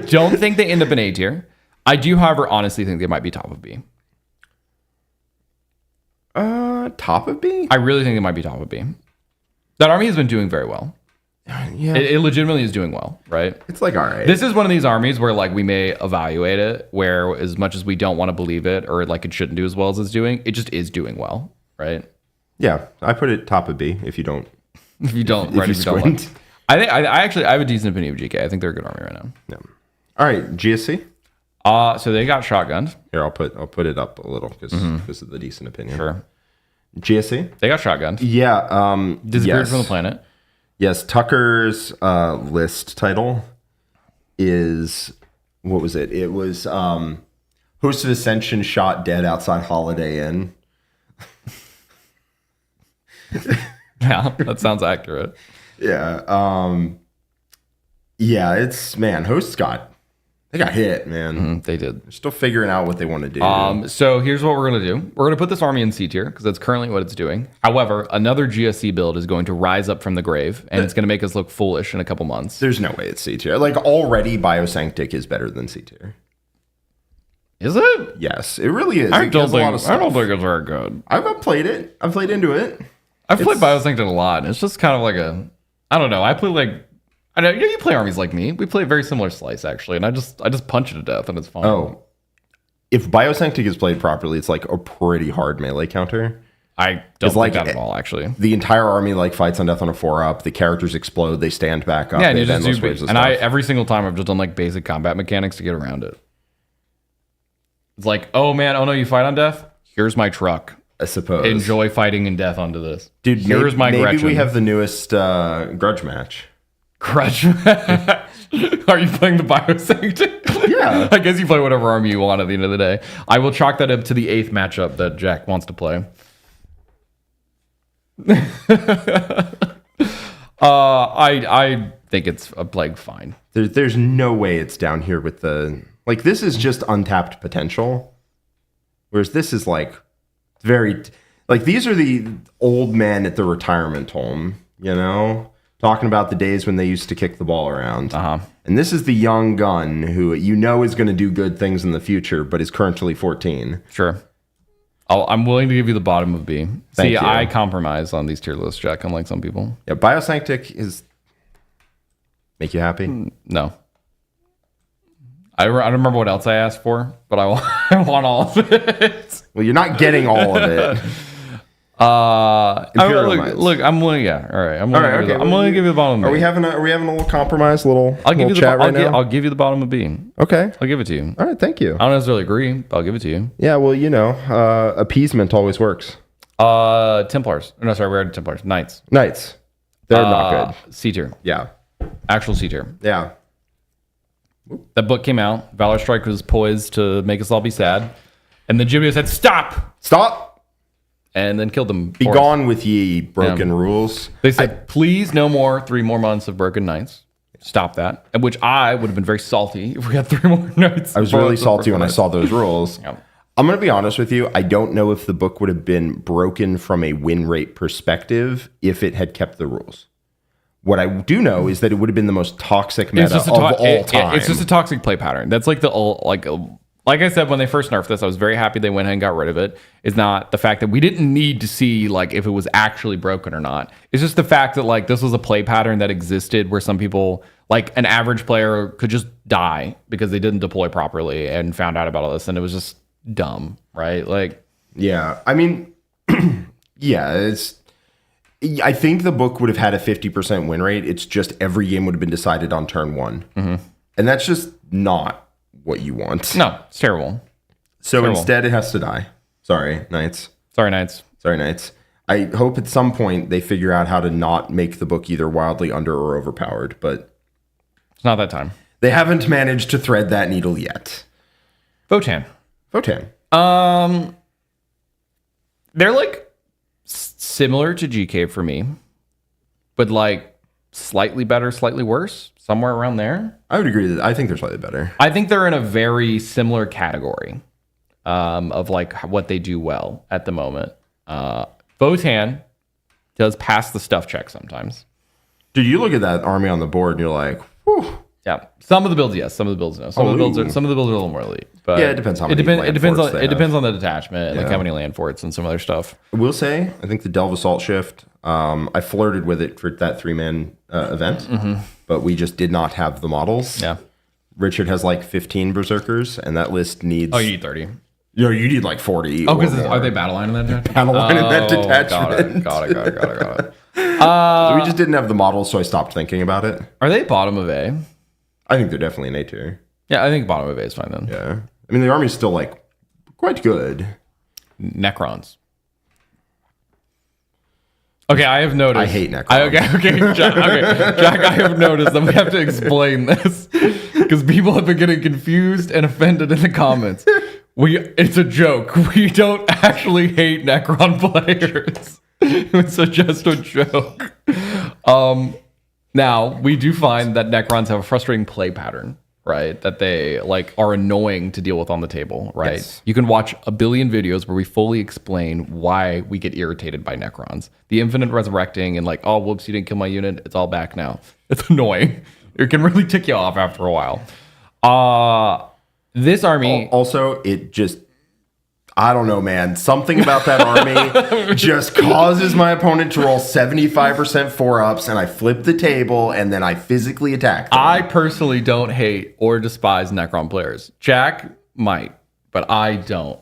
don't think they end up in A tier. I do, however, honestly think they might be top of B. Top of B? I really think they might be top of B. That army has been doing very well. Yeah. It legitimately is doing well, right? It's like, all right. This is one of these armies where like we may evaluate it, where as much as we don't want to believe it or like it shouldn't do as well as it's doing, it just is doing well, right? Yeah, I put it top of B if you don't. If you don't, if right? you If you don't squint. look. I think I actually have a decent opinion of GK. I think they're a good army right now. Yeah. All right, GSC. So they got shotgunned. Here, I'll put it up a little because of the decent opinion. Sure. GSC. They got shotgunned. Yeah. Disappeared Yes. from the planet. Yes, Tucker's list title is, what was it? It was Host of Ascension shot dead outside Holiday Inn. Yeah, that sounds accurate. Yeah. Yeah, it's, man, Hosts they got hit, man. They did. They're still figuring out what they want to do. So here's what we're going to do. We're going to put this army in C tier because that's currently what it's doing. However, another GSC build is going to rise up from the grave and it's going to make us look foolish in a couple months. There's no way it's C tier. Like, already Biosanctic is better than C tier. Is it? Yes, it really is. I It don't does a lot of think stuff. it's very good. I've played it. I've played into it. I've played Biosanctic a lot. It's just kind of like I don't know. I play like, I know you play armies like me. We play a very similar slice actually, and I just punch it to death and it's fine. Oh, if Biosanctic is played properly, it's like a pretty hard melee counter. I don't It's like like that at all actually. The entire army like fights on death on a 4-up. The characters explode. They stand back up. Yeah, and they you have just endless do. waves of And stuff. every single time I've just done like basic combat mechanics to get around it. It's like, oh man, oh no, you fight on death? Here's my truck. I suppose. Enjoy fighting in death onto this. Dude, here's my maybe Gretchen. we have the newest grudge match. Grudge match. Are you playing the Biosanctic? Yeah. I guess you play whatever army you want at the end of the day. I will chalk that up to the 8th matchup that Jack wants to play. I think it's a plague fine. There's no way it's down here with the... Like, this is just untapped potential. Whereas this is, like, very... Like, these are the old men at the retirement home, you know? Talking about the days when they used to kick the ball around. Uh-huh. And this is the young gun who you know is going to do good things in the future, but is currently 14. Sure. I'm willing to give you the bottom of B. Thank See, you. I compromise on these tier lists, Jack, unlike some people. Yeah, Biosanctic is... Make you happy? No. I don't remember what else I asked for, but I want all of it. Well, you're not getting all of it. Imperial Knights. Look, I'm willing. Yeah, all right. I'm willing to give you the bottom of B. Are we having a little compromise? I'll give you the chat right now? I'll give you the bottom of B. Okay. I'll give it to you. All right. Thank you. I don't necessarily agree, but I'll give it to you. Yeah. Well, you know, appeasement always works. Templars. No, sorry, we're at Templars. Knights. Knights. They're not good. C tier. Yeah. Actual C tier. Yeah. That book came out. Valor Strike was poised to make us all be sad, and then Jimmy said, "Stop!" Stop. And then killed them. Be gone with ye broken rules. They said, please, no more 3 more months of Broken Knights. Stop that. And which I would have been very salty if we had 3 more nights. I was really salty when I saw those rules. Yeah. I'm going to be honest with you. I don't know if the book would have been broken from a win rate perspective if it had kept the rules. What I do know is that it would have been the most toxic meta of all time. It's just a toxic play pattern. That's like the old, like I said, when they first nerfed this, I was very happy they went ahead and got rid of it. It's not the fact that we didn't need to see like if it was actually broken or not. It's just the fact that like this was a play pattern that existed where some people, like an average player, could just die because they didn't deploy properly and found out about all this, and it was just dumb, right? Like, yeah, I mean, yeah, I think the book would have had a 50% win rate. It's just every game would have been decided on turn 1, and that's just not what you want. No, it's terrible. So instead, it has to die. Sorry, Knights. Sorry, Knights. Sorry, Knights. I hope at some point they figure out how to not make the book either wildly under or overpowered, but It's not that time. they haven't managed to thread that needle yet. Votann. Votann. They're like similar to GK for me, but like slightly better, slightly worse, somewhere around there. I would agree that I think they're slightly better. I think they're in a very similar category of like what they do well at the moment. Votann does pass the stuff check sometimes. Dude, you look at that army on the board and you're like, whew. Yeah, some of the builds, yes. Some of the builds, no. Some of the builds are a little more elite. But yeah, it depends how many. It depends on the detachment and like how many land forts and some other stuff. I will say, I think the Delve Assault Shift. I flirted with it for that 3-man event, but we just did not have the models. Yeah, Richard has like 15 berserkers, and that list needs. Oh, you need 30. You need like 40. Oh, because are they battle line in that detachment? Battle line in that detachment. Got it. So we just didn't have the models, so I stopped thinking about it. Are they bottom of A? I think they're definitely an A tier. Yeah, I think bottom of A is fine then. Yeah. I mean, the army's still like quite good. Necrons. Okay, I have noticed. I hate Necrons. Okay, Jack, I have noticed that we have to explain this because people have been getting confused and offended in the comments. It's a joke. We don't actually hate Necron players. It's just a joke. Now, we do find that Necrons have a frustrating play pattern, right? That they like are annoying to deal with on the table, right? Yes. You can watch a billion videos where we fully explain why we get irritated by Necrons. The infinite resurrecting and like, oh, whoops, you didn't kill my unit. It's all back now. It's annoying. It can really tick you off after a while. This army... Also, it just... I don't know, man. Something about that army just causes my opponent to roll 75% 4-ups, and I flip the table, and then I physically attack them. I personally don't hate or despise Necron players. Jack might, but I don't.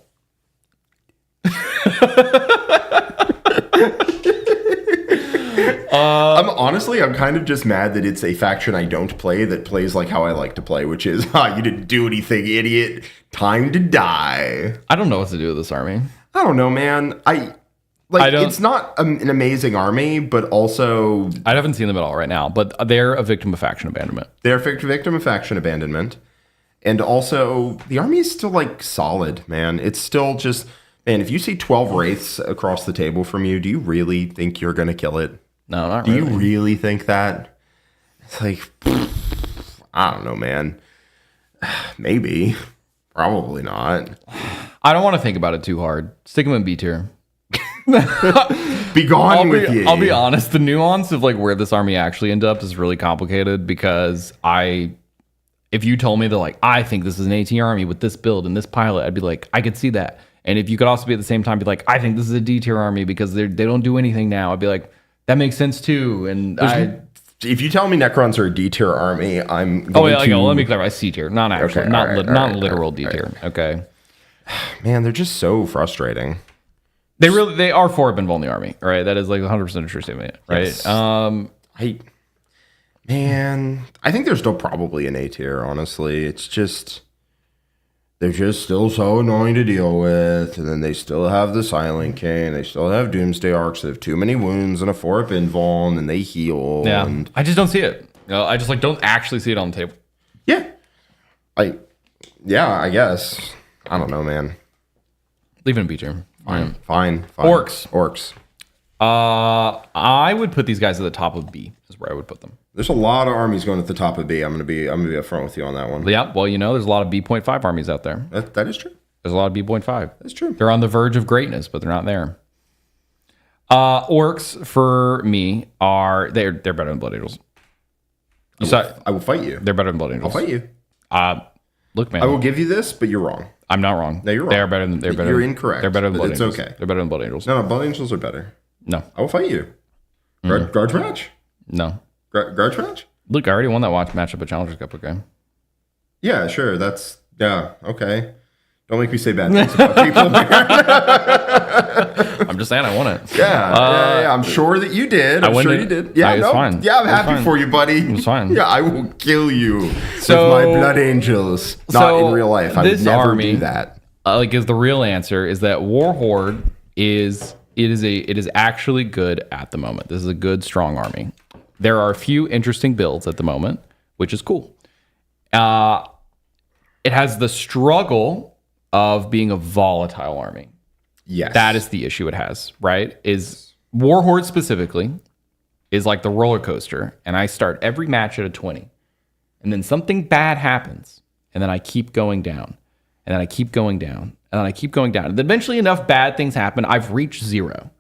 I'm kind of just mad that it's a faction I don't play that plays like how I like to play, which is, you didn't do anything, idiot. Time to die. I don't know what to do with this army. I don't know, man. It's not an amazing army, but also... I haven't seen them at all right now, but they're a victim of faction abandonment. They're a victim of faction abandonment. And also, the army is still, like, solid, man. It's still just... Man, if you see 12 Wraiths across the table from you, do you really think you're going to kill it? No, not really. Do you really think that? It's like... I don't know, man. Maybe. Probably not. I don't want to think about it too hard. Stick them in B tier. Be gone with you. I'll be honest. The nuance of like where this army actually ended up is really complicated because if you told me that like I think this is an AT army with this build and this pilot, I'd be like, I could see that. And if you could also be at the same time be like, I think this is a D tier army because they don't do anything now, I'd be like, that makes sense too. And if you tell me Necrons are a D tier army, I'm going let me clarify. C tier, not actually, okay, not literal D tier. Okay. Man, they're just so frustrating. They are for invuln the army, right? That is like 100% a true statement, right? Yes. I think they're still probably an A tier, honestly. It's just they're just still so annoying to deal with, and then they still have the Silent King, they still have Doomsday Orks that have too many wounds and a 4-up invuln, and they heal. Yeah, and I just don't see it. I just like don't actually see it on the table. Yeah, I guess. I don't know, man. Leave it in B tier. Fine. Orks. I would put these guys at the top of B. Is where I would put them. There's a lot of armies going at the top of B. I'm gonna be upfront with you on that one. Yeah. Well, there's a lot of B.5 armies out there. That is true. There's a lot of B.5. That's true. They're on the verge of greatness, but they're not there. Orks for me they're better than Blood Angels. I will fight you. They're better than Blood Angels. I'll fight you. Look, man. I will give you this, but you're wrong. I'm not wrong. No, you're wrong. You're incorrect. They're better than Blood Angels. It's okay. They're better than Blood Angels. No, Blood Angels are better. No. I will fight you. Grudge match? No. Grudge match? Look, I already won that matchup at Challengers Cup, okay? Yeah, sure. Okay. Don't make me say bad things about people. I'm just saying I won it. Yeah. I'm sure that you did. I'm sure you did. Yeah, it's fine. Yeah, I'm happy for you, buddy. It's fine. Yeah, I will kill you with my Blood Angels. Not in real life. I would never do that. Is the real answer is that Warhorde is actually good at the moment. This is a good, strong army. There are a few interesting builds at the moment, which is cool. It has the struggle of being a volatile army. Yes. That is the issue it has, right? Is Warhorde specifically is like the roller coaster, and I start every match at a 20. And then something bad happens, and then I keep going down, and then I keep going down, and then I keep going down. And then eventually enough bad things happen, I've reached 0.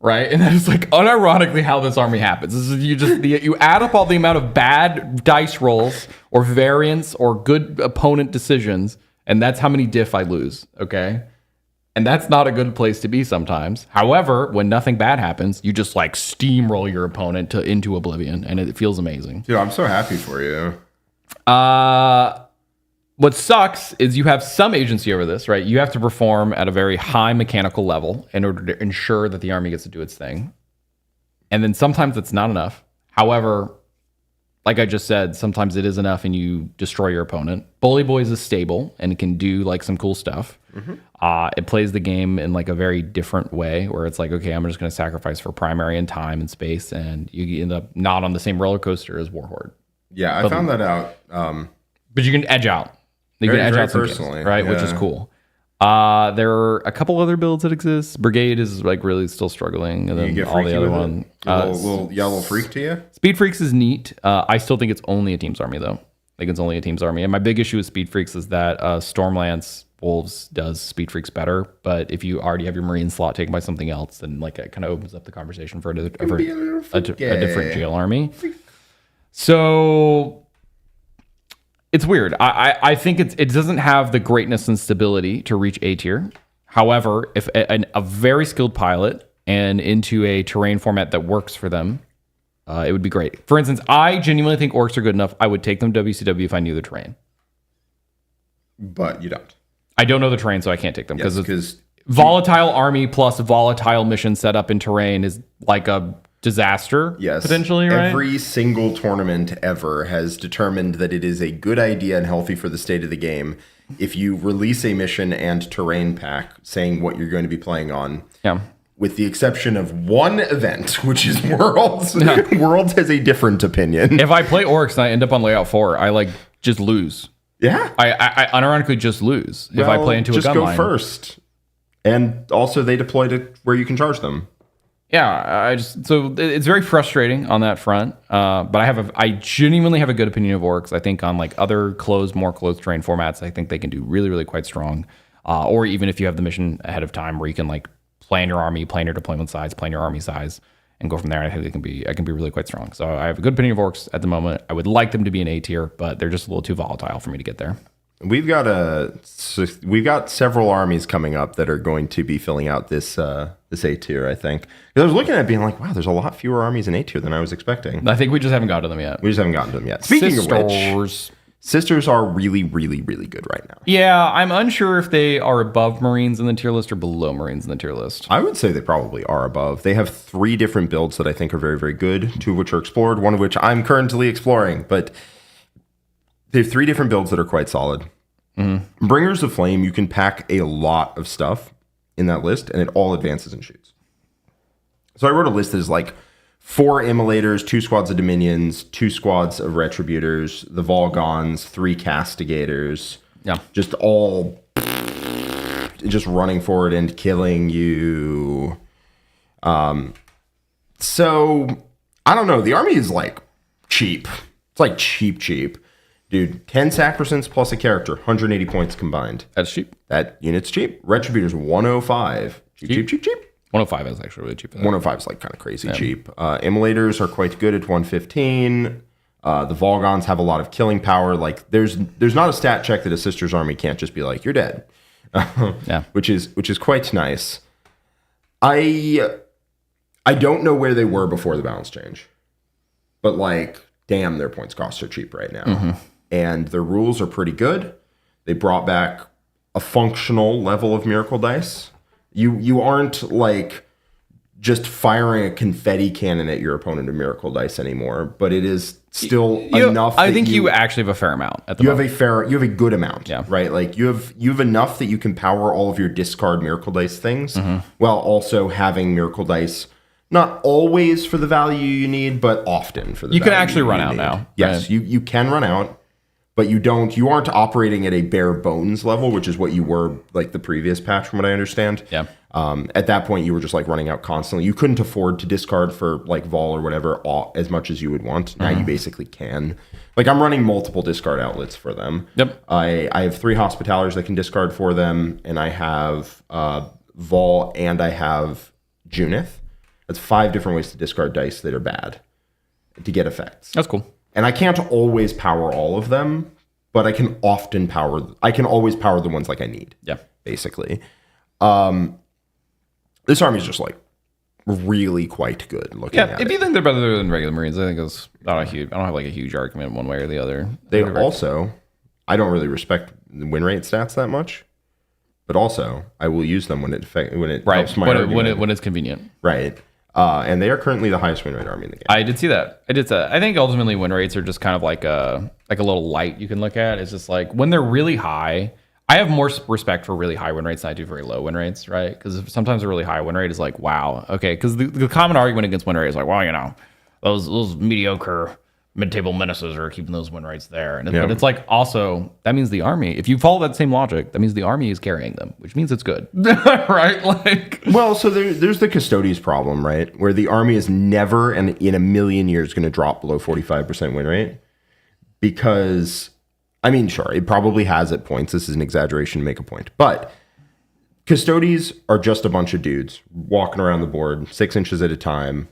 Right? And that is like unironically how this army happens. This is you add up all the amount of bad dice rolls or variance or good opponent decisions, and that's how many diff I lose. Okay? And that's not a good place to be sometimes. However, when nothing bad happens, you just like steamroll your opponent into oblivion, and it feels amazing. Dude, I'm so happy for you. What sucks is you have some agency over this, right? You have to perform at a very high mechanical level in order to ensure that the army gets to do its thing. And then sometimes it's not enough. However, like I just said, sometimes it is enough and you destroy your opponent. Bully Boys is stable and it can do like some cool stuff. It plays the game in like a very different way where it's like, okay, I'm just going to sacrifice for primary and time and space, and you end up not on the same roller coaster as Warhorde. Yeah, I found that out. But you can edge out. You can edge out personally, right? Yeah. Which is cool. There are a couple other builds that exist. Brigade is like really still struggling, and then all the other one. Little yellow freak to you? Speed Freaks is neat. I still think it's only a team's army though. I think it's only a team's army. And my big issue with Speed Freaks is that Stormlance Wolves does Speed Freaks better. But if you already have your Marine slot taken by something else, then like it kind of opens up the conversation for a different jail army. So it's weird. I think it doesn't have the greatness and stability to reach A tier. However, if a very skilled pilot and into a terrain format that works for them, it would be great. For instance, I genuinely think Orks are good enough. I would take them to WCW if I knew the terrain. But you don't. I don't know the terrain, so I can't take them. Because volatile army plus volatile mission setup in terrain is like a disaster, potentially, right? Every single tournament ever has determined that it is a good idea and healthy for the state of the game if you release a mission and terrain pack saying what you're going to be playing on. Yeah. With the exception of one event, which is Worlds. Yeah. Worlds has a different opinion. If I play Orks and I end up on layout 4, I like just lose. Yeah. I unironically just lose if I play into a gun line. Just go first. And also they deployed it where you can charge them. Yeah, so it's very frustrating on that front. But I genuinely have a good opinion of Orks. I think on like other more closed terrain formats, I think they can do really, really quite strong. Or even if you have the mission ahead of time where you can like plan your army, plan your deployment size, plan your army size, and go from there. I think I can be really quite strong. So I have a good opinion of Orks at the moment. I would like them to be an A tier, but they're just a little too volatile for me to get there. We've got several armies coming up that are going to be filling out this A tier, I think. Because I was looking at it being like, wow, there's a lot fewer armies in A tier than I was expecting. I think we just haven't gotten to them yet. Speaking of which, Sisters are really, really, really good right now. Yeah, I'm unsure if they are above Marines in the tier list or below Marines in the tier list. I would say they probably are above. They have 3 different builds that I think are very, very good, 2 of which are explored, 1 of which I'm currently exploring. But they have 3 different builds that are quite solid. Mm-hmm. Bringers of Flame, you can pack a lot of stuff in that list, and it all advances and shoots. So I wrote a list that is like 4 Immolators, 2 squads of Dominions, 2 squads of Retributors, the Volgons, 3 Castigators. Yeah. Just all just running forward and killing you. So, I don't know. The army is like cheap. It's like cheap. Dude, 10 Sacrosants plus a character, 180 points combined. That's cheap. That unit's cheap. Retributors, 105. Cheap. 105 is actually really cheap. 105 is like kind of crazy cheap. Immolators are quite good at 115. The Volgons have a lot of killing power. Like there's not a stat check that a Sister's army can't just be like, you're dead. Which is quite nice. I don't know where they were before the balance change. But like, damn, their points costs are cheap right now. Mm-hmm. And their rules are pretty good. They brought back a functional level of Miracle Dice. You aren't like just firing a confetti cannon at your opponent of Miracle Dice anymore, but it is still enough. I think you actually have a fair amount at the moment. You have a good amount, right? Like you have enough that you can power all of your discard Miracle Dice things, while also having Miracle Dice not always for the value you need, but often for the value you can actually run out need. now. Yes, right? you can run out, but you aren't operating at a bare bones level, which is what you were like the previous patch, from what I understand. Yeah. At that point, you were just like running out constantly. You couldn't afford to discard for like Vol or whatever as much as you would want. Now you basically can. Like I'm running multiple discard outlets for them. Yep. I have 3 Hospitalers that can discard for them, and I have Vol and I have Junith. That's 5 different ways to discard dice that are bad to get effects. That's cool. And I can't always power all of them, but I can always power the ones like I need. Yeah. Basically. This army is just like really quite good looking at it. If you think they're better than regular Marines, I think it's not a huge, I don't have like a huge argument one way or the other. They also, I don't really respect the win rate stats that much, but also I will use them when it helps my argument. When it's convenient. Right. And they are currently the highest win rate army in the game. I did see that. I think ultimately win rates are just kind of like a little light you can look at. It's just like when they're really high. I have more respect for really high win rates than I do very low win rates, right? Because sometimes a really high win rate is like, wow, okay. Because the common argument against win rate is like, well, you know, those mediocre mid-table menaces are keeping those win rates there. But it's like also, that means the army, if you follow that same logic, that means the army is carrying them, which means it's good, right? Like, well, so there's the Custodes problem, right? Where the army is never and in a million years going to drop below 45% win rate. Because, I mean, sure, it probably has at points. This is an exaggeration to make a point. But Custodes are just a bunch of dudes walking around the board 6 inches at a time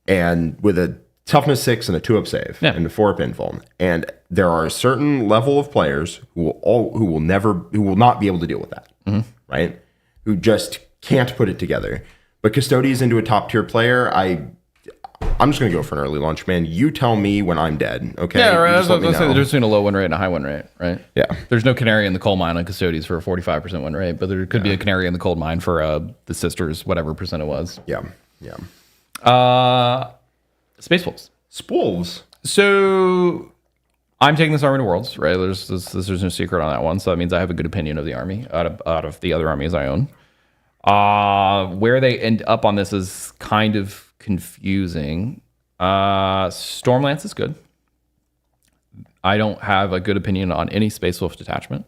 and with a toughness 6 and a 2-up save and a 4-up invuln. And there are a certain level of players who will not be able to deal with that, right? Who just can't put it together. But Custodes into a top tier player, I'm just going to go for an early launch, man. You tell me when I'm dead, okay? Yeah, right. I was going to say there's between a low win rate and a high win rate, right? Yeah. There's no canary in the coal mine on Custodes for a 45% win rate, but there could be a canary in the coal mine for the Sisters, whatever percent it was. Yeah, yeah. Space Wolves. Spolves. So I'm taking this army to Worlds, right? There's no secret on that one, so that means I have a good opinion of the army out of the other armies I own. Where they end up on this is kind of confusing. Stormlance is good. I don't have a good opinion on any Space Wolf detachment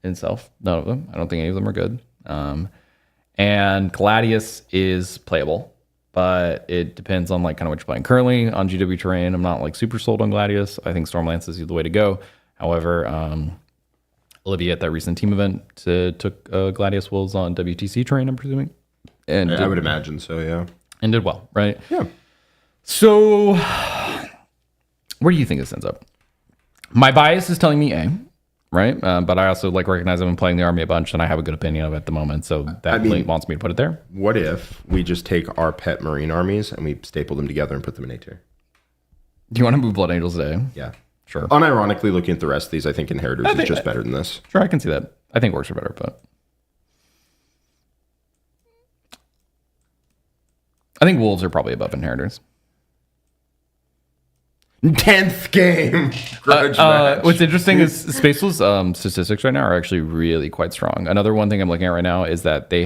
itself. None of them. I don't think any of them are good. And Gladius is playable, but it depends on like kind of what you're playing. Currently on GW terrain, I'm not like super sold on Gladius. I think Stormlance is the way to go. However, Olivia at that recent team event took Gladius Wolves on WTC terrain, I'm presuming. And I would imagine so, yeah. And did well, right? Yeah. So, where do you think this ends up? My bias is telling me A, right? But I also like recognize I've been playing the army a bunch, and I have a good opinion of it at the moment. So that wants me to put it there. What if we just take our pet Marine armies and we staple them together and put them in A tier? Do you want to move Blood Angels to A? Yeah. Sure. Unironically, looking at the rest of these, I think Inheritors is just better than this. Sure, I can see that. I think Orks are better, but I think Wolves are probably above Inheritors. 10th game. Grudge match. What's interesting is Space Wolves statistics right now are actually really quite strong. Another one thing I'm looking at right now is that they're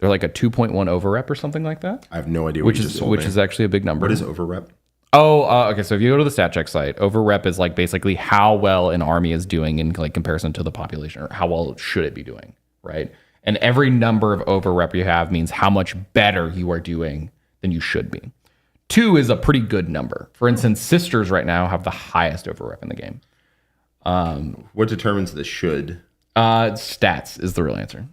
like a 2.1 overrep or something like that. I have no idea which is actually a big number. What is overrep? Okay. So if you go to the stat check site, overrep is like basically how well an army is doing in like comparison to the population, or how well should it be doing, right? And every number of overrep you have means how much better you are doing than you should be. 2 is a pretty good number. For instance, Sisters right now have the highest overrep in the game. What determines the should? Stats is the real answer.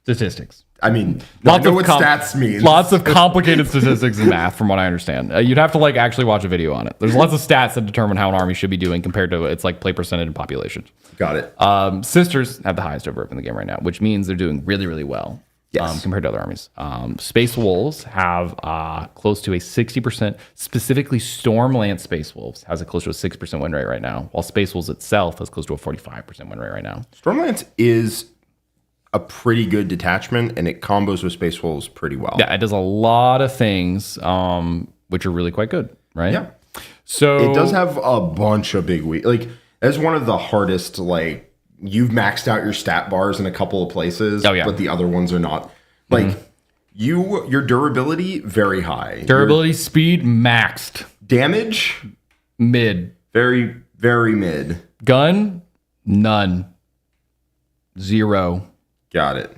Statistics. I mean, I know what stats means. Lots of complicated statistics and math, from what I understand. You'd have to like actually watch a video on it. There's lots of stats that determine how an army should be doing compared to its like play percentage and population. Got it. Sisters have the highest overrep in the game right now, which means they're doing really, really well. Yes. Compared to other armies. Space Wolves have close to a 60%, specifically Stormlance Space Wolves has a close to a 6% win rate right now, while Space Wolves itself has close to a 45% win rate right now. Stormlance is a pretty good detachment, and it combos with Space Wolves pretty well. Yeah, it does a lot of things, which are really quite good, right? Yeah. So it does have a bunch of big like that's one of the hardest, like, you've maxed out your stat bars in a couple of places, but the other ones are not. Like, your durability, very high. Durability, speed, maxed. Damage? Mid. Very, very mid. Gun, none. 0. Got it.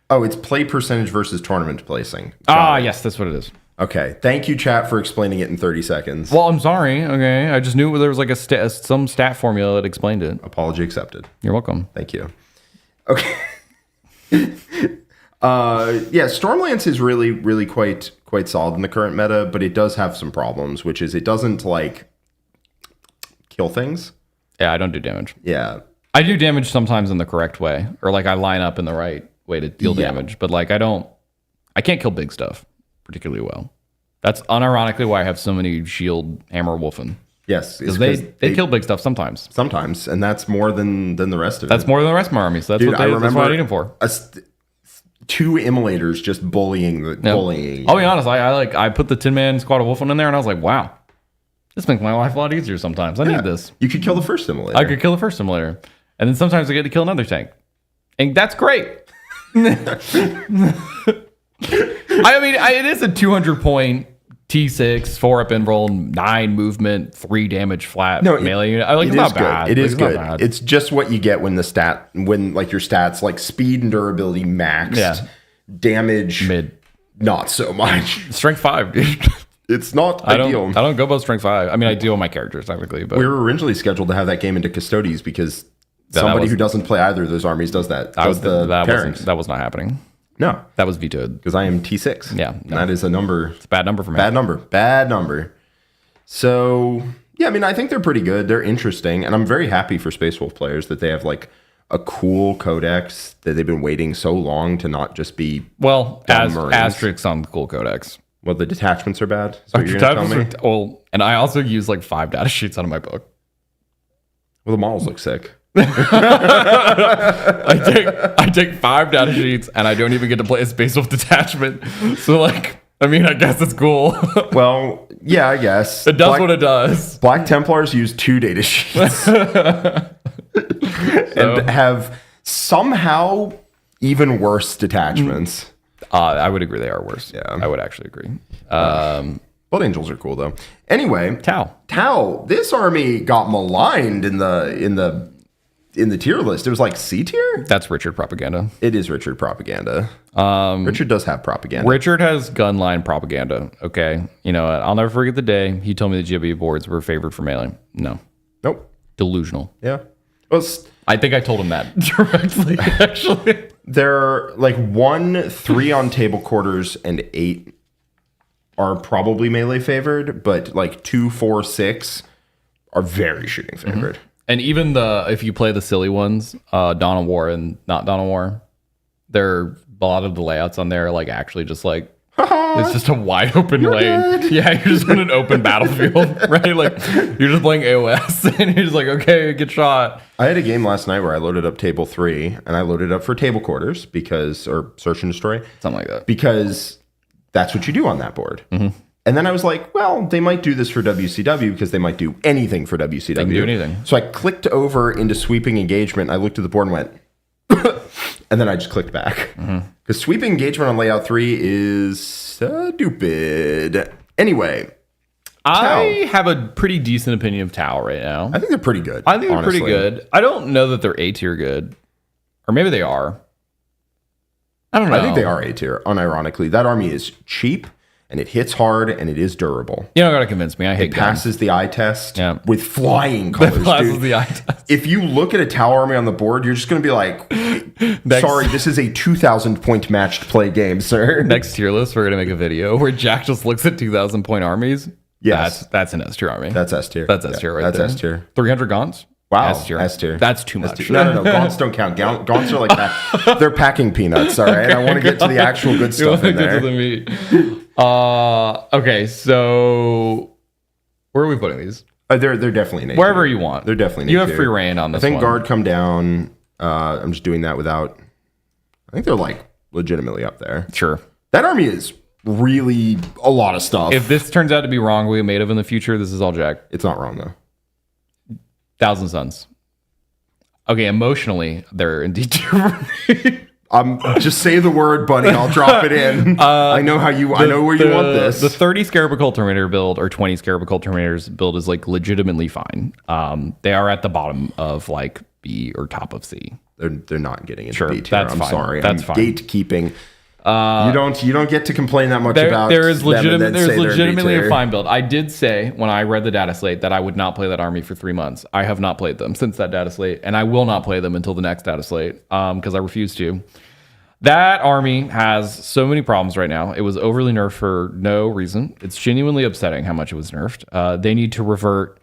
Oh, it's play percentage versus tournament placing. Got it. Yes, that's what it is. Okay. Thank you, chat, for explaining it in 30 seconds. Well, I'm sorry. Okay, I just knew there was like some stat formula that explained it. Apology accepted. You're welcome. Thank you. Okay. Stormlance is really, really quite solid in the current meta, but it does have some problems, which is it doesn't like kill things. Yeah, I don't do damage. Yeah. I do damage sometimes in the correct way, or like I line up in the right way to deal damage, but like I can't kill big stuff particularly well. That's unironically why I have so many shield hammer wolfen. Yes, because they kill big stuff sometimes. Sometimes, and that's more than the rest of it. That's more than the rest of my army. So that's what I need them for. 2 immolators just bullying. I'll be honest. I put the 10-man squad of wolfen in there, and I was like, wow, this makes my life a lot easier. Sometimes I need this. You could kill the first immolator. I could kill the first immolator, and then sometimes I get to kill another tank, and that's great. I mean, it is a 200-point T6, 4-up and roll, 9 movement, 3 damage flat melee unit. It's not bad. It is good. It's just what you get when your stats like speed and durability maxed. Yeah. Damage mid, not so much. Strength 5, dude. It's not ideal. I don't go above strength 5. I mean, I do on my characters technically, but we were originally scheduled to have that game into Custodes because somebody who doesn't play either of those armies does that. That was not happening. No. That was vetoed. Because I am T6. Yeah. No. That is a number. It's a bad number for me. Bad number. So, yeah, I mean, I think they're pretty good. They're interesting. And I'm very happy for Space Wolf players that they have, like, a cool codex that they've been waiting so long to not just be... Well, asterisks on the cool codex. Well, the detachments are bad? Is what you're gonna tell me? And I also use, like, 5 data sheets out of my book. Well, the models look sick. I take 5 data sheets and I don't even get to play a Space Wolf detachment. So like, I mean, I guess it's cool. Well, yeah, I guess it does what it does. Black Templars use 2 data sheets and have somehow even worse detachments. I would agree they are worse. Yeah, I would actually agree. Blood Angels are cool though. Anyway, Tau. This army got maligned in the tier list. It was like C tier. That's Richard propaganda. It is Richard propaganda. Richard does have propaganda. Richard has gunline propaganda. Okay, you know what? I'll never forget the day he told me the GW boards were favored for melee. No. Nope. Delusional. Yeah. Well, I think I told him that directly. Actually, they're like 1, 3 on table quarters, and 8 are probably melee favored, but like 2, 4, 6 are very shooting favored. Mm-hmm. And even if you play the silly ones, Dawn of War and not Dawn of War, a lot of the layouts on there are like actually just like it's just a wide open lane. Dead. Yeah, you're just on an open battlefield, right? Like you're just playing AOS and you're just like, okay, get shot. I had a game last night where I loaded up table 3 and I loaded up for table quarters or search and destroy. Something like that. Because that's what you do on that board. Mm-hmm. And then I was like, well, they might do this for WCW because they might do anything for WCW. They can do anything. So I clicked over into sweeping engagement. I looked at the board and went, and then I just clicked back. Because sweeping engagement on layout 3 is stupid. Anyway. I have a pretty decent opinion of Tau right now. I think they're pretty good. I think they're pretty good. I don't know that they're A tier good. Or maybe they are. I don't know. I think they are A tier, unironically. That army is cheap. And it hits hard, and it is durable. You don't gotta convince me. I hate it. Passes the eye test with flying colors. It passes the eye test. If you look at a Tau army on the board, you're just gonna be like, "Sorry, this is a 2,000-point matched play game, sir." Next tier list, we're gonna make a video where Jack just looks at 2,000-point armies. Yes, that's an S tier army. That's S tier. That's S tier right there. That's S tier. 300 Gaunts. Wow, S tier. S tier. That's too much. No. Gaunts don't count. Gaunts are like they're packing peanuts. All right, I want to get to the actual good stuff in there. Okay, so where are we putting these? They're definitely an wherever you want. They're definitely. You have free reign on this. I think guard come down. I'm just doing that without. I think they're like legitimately up there. Sure. That army is really a lot of stuff. If this turns out to be wrong, we made of in the future, this is all Jack. It's not wrong though. Thousand Suns. Okay, emotionally, they're indeed too. Just say the word, buddy. I'll drop it in. I know where you want this. The 30 Scarab Cult Terminator build or 20 Scarab Cult Terminators build is like legitimately fine. They are at the bottom of like B or top of C. They're not getting into B tier. That's I'm fine. sorry. That's I'm fine. Gatekeeping. You don't get to complain that much about. There's legitimately a a fine build. I did say when I read the data slate that I would not play that army for 3 months. I have not played them since that data slate, and I will not play them until the next data slate because I refuse to. That army has so many problems right now. It was overly nerfed for no reason. It's genuinely upsetting how much it was nerfed. They need to revert.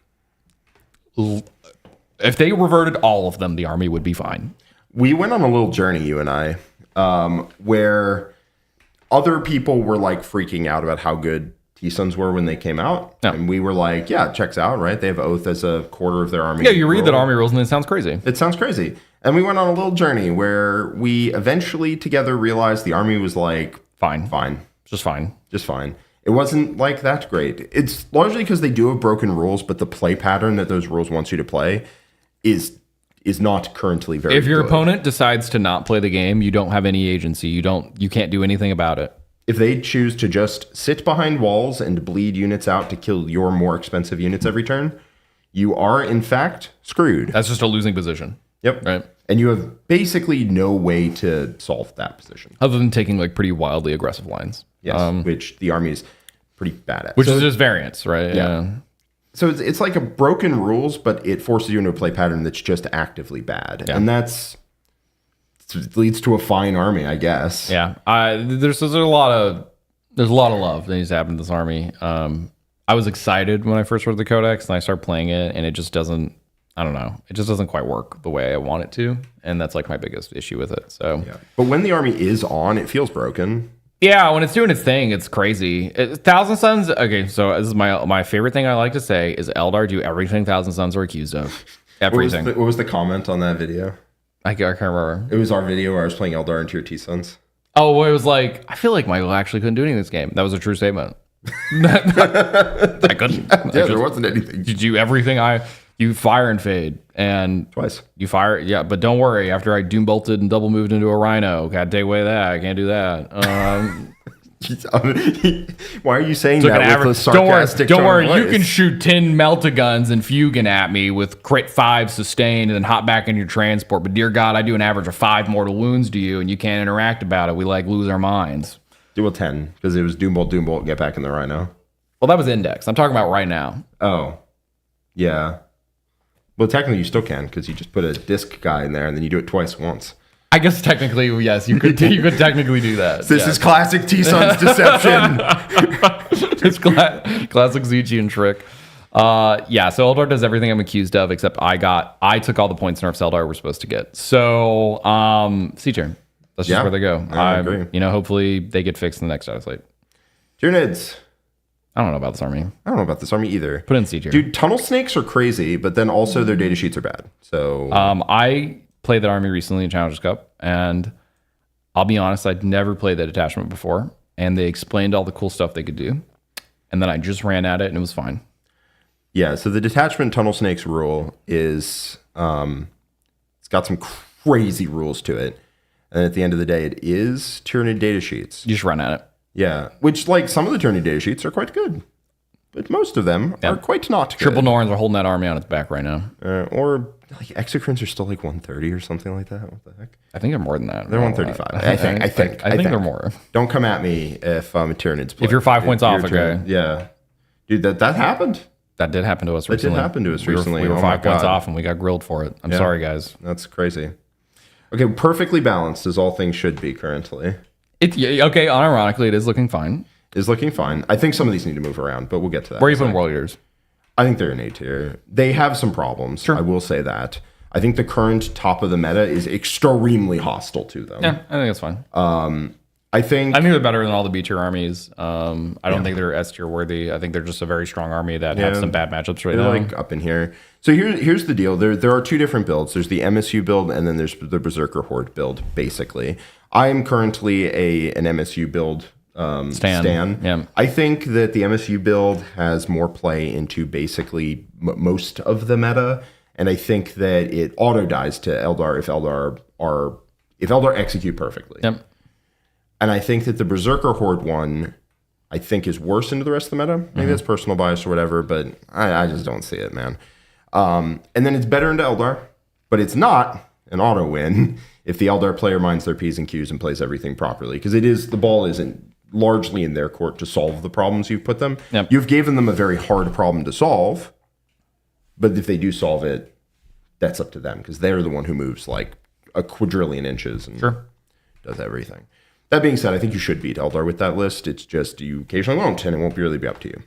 If they reverted all of them, the army would be fine. We went on a little journey, you and I, where other people were like freaking out about how good T-Suns were when they came out. Yeah. And we were like, yeah, it checks out, right? They have Oath as a quarter of their army. Yeah, you read that army rules and it sounds crazy. It sounds crazy. And we went on a little journey where we eventually together realized the army was like... Fine. Just fine. It wasn't like that great. It's largely because they do have broken rules, but the play pattern that those rules want you to play is not currently very good. If your opponent decides to not play the game, you don't have any agency. You can't do anything about it. If they choose to just sit behind walls and bleed units out to kill your more expensive units every turn, you are, in fact, screwed. That's just a losing position. Yep. Right. And you have basically no way to solve that position. Other than taking like pretty wildly aggressive lines. Yes, which the army is pretty bad at. Which is just variance, right? Yeah. So it's like a broken rules, but it forces you into a play pattern that's just actively bad. Yeah. And it leads to a fine army, I guess. Yeah. There's a lot of love that needs to happen to this army. I was excited when I first read the Codex and I started playing it, and it just doesn't, I don't know. It just doesn't quite work the way I want it to. And that's like my biggest issue with it. So yeah. But when the army is on, it feels broken. Yeah, when it's doing its thing, it's crazy. Thousand Suns, okay, so this is my favorite thing I like to say is Eldar do everything Thousand Suns are accused of. Everything. What was the comment on that video? I can't remember. It was our video where I was playing Eldar into your T-Suns. Oh, well, it was like, I feel like Michael actually couldn't do anything in this game. That was a true statement. I couldn't. Yeah, there wasn't anything. You do everything you fire and fade. And twice. You fire, yeah, but don't worry. After I doom bolted and double moved into a rhino, gotta take away that. I can't do that. Why are you saying that with a sarcastic Don't worry. voice? You can shoot 10 melta-guns and Fugan at me with crit 5 sustained and then hop back in your transport. But dear God, I do an average of 5 mortal wounds to you and you can't interact about it. We like lose our minds. Do a 10 because it was doom bolt, get back in the rhino. Well, that was index. I'm talking about right now. Oh, yeah. Well, technically you still can because you just put a disc guy in there and then you do it twice once. I guess technically, yes, you could technically do that. This is classic T-Suns deception. It's classic Zuchian trick. Yeah, so Eldar does everything I'm accused of, except I took all the points Nerfs Eldar were supposed to get. So, C tier. That's just where they go. I agree. Hopefully they get fixed in the next Dataslate. Tyranids. I don't know about this army. I don't know about this army either. Put in C tier. Dude, tunnel snakes are crazy, but then also their data sheets are bad. So I played that army recently in Challengers Cup, and I'll be honest, I'd never played that detachment before, and they explained all the cool stuff they could do, and then I just ran at it, and it was fine. Yeah, so the detachment tunnel snakes rule is it's got some crazy rules to it, and at the end of the day, it is Tyranid data sheets. You just run at it. Yeah, which like some of the Tyranid data sheets are quite good, but most of them are quite not good. Triple Norns are holding that army on its back right now. Or like Exocrines are still like 130 or something like that. What the heck? I think they're more than that. They're 135. I think they're more. Don't come at me if Tyranids play. If you're 5 points off, okay. Yeah. Dude, that happened. That did happen to us recently. That did happen to us recently. We were 5 points off and we got grilled for it. I'm sorry, guys. That's crazy. Okay, perfectly balanced as all things should be currently. Okay, unironically, it is looking fine. Is looking fine. I think some of these need to move around, but we'll get to that. Where are you putting World Eaters? I think they're an A tier. They have some problems. Sure. I will say that. I think the current top of the meta is extremely hostile to them. Yeah, I think that's fine. I think they're better than all the B tier armies. I don't think they're S tier worthy. I think they're just a very strong army that have some bad matchups right now. Like up in here. So here's the deal. There are two different builds. There's the MSU build and then there's the Berserker Horde build, basically. I am currently an MSU build Stan. Yeah. I think that the MSU build has more play into basically most of the meta, and I think that it auto dies to Eldar if Eldar are if Eldar execute perfectly. Yep. And I think that the Berserker Horde one, I think, is worse into the rest of the meta. Maybe that's personal bias or whatever, but I just don't see it, man. And then it's better into Eldar, but it's not an auto win if the Eldar player minds their P's and Q's and plays everything properly. Because the ball isn't largely in their court to solve the problems you've put them. Yep. You've given them a very hard problem to solve, but if they do solve it, that's up to them because they're the one who moves like a quadrillion inches and does everything. That being said, I think you should beat Eldar with that list. It's just you occasionally won't, and it won't really be up to you.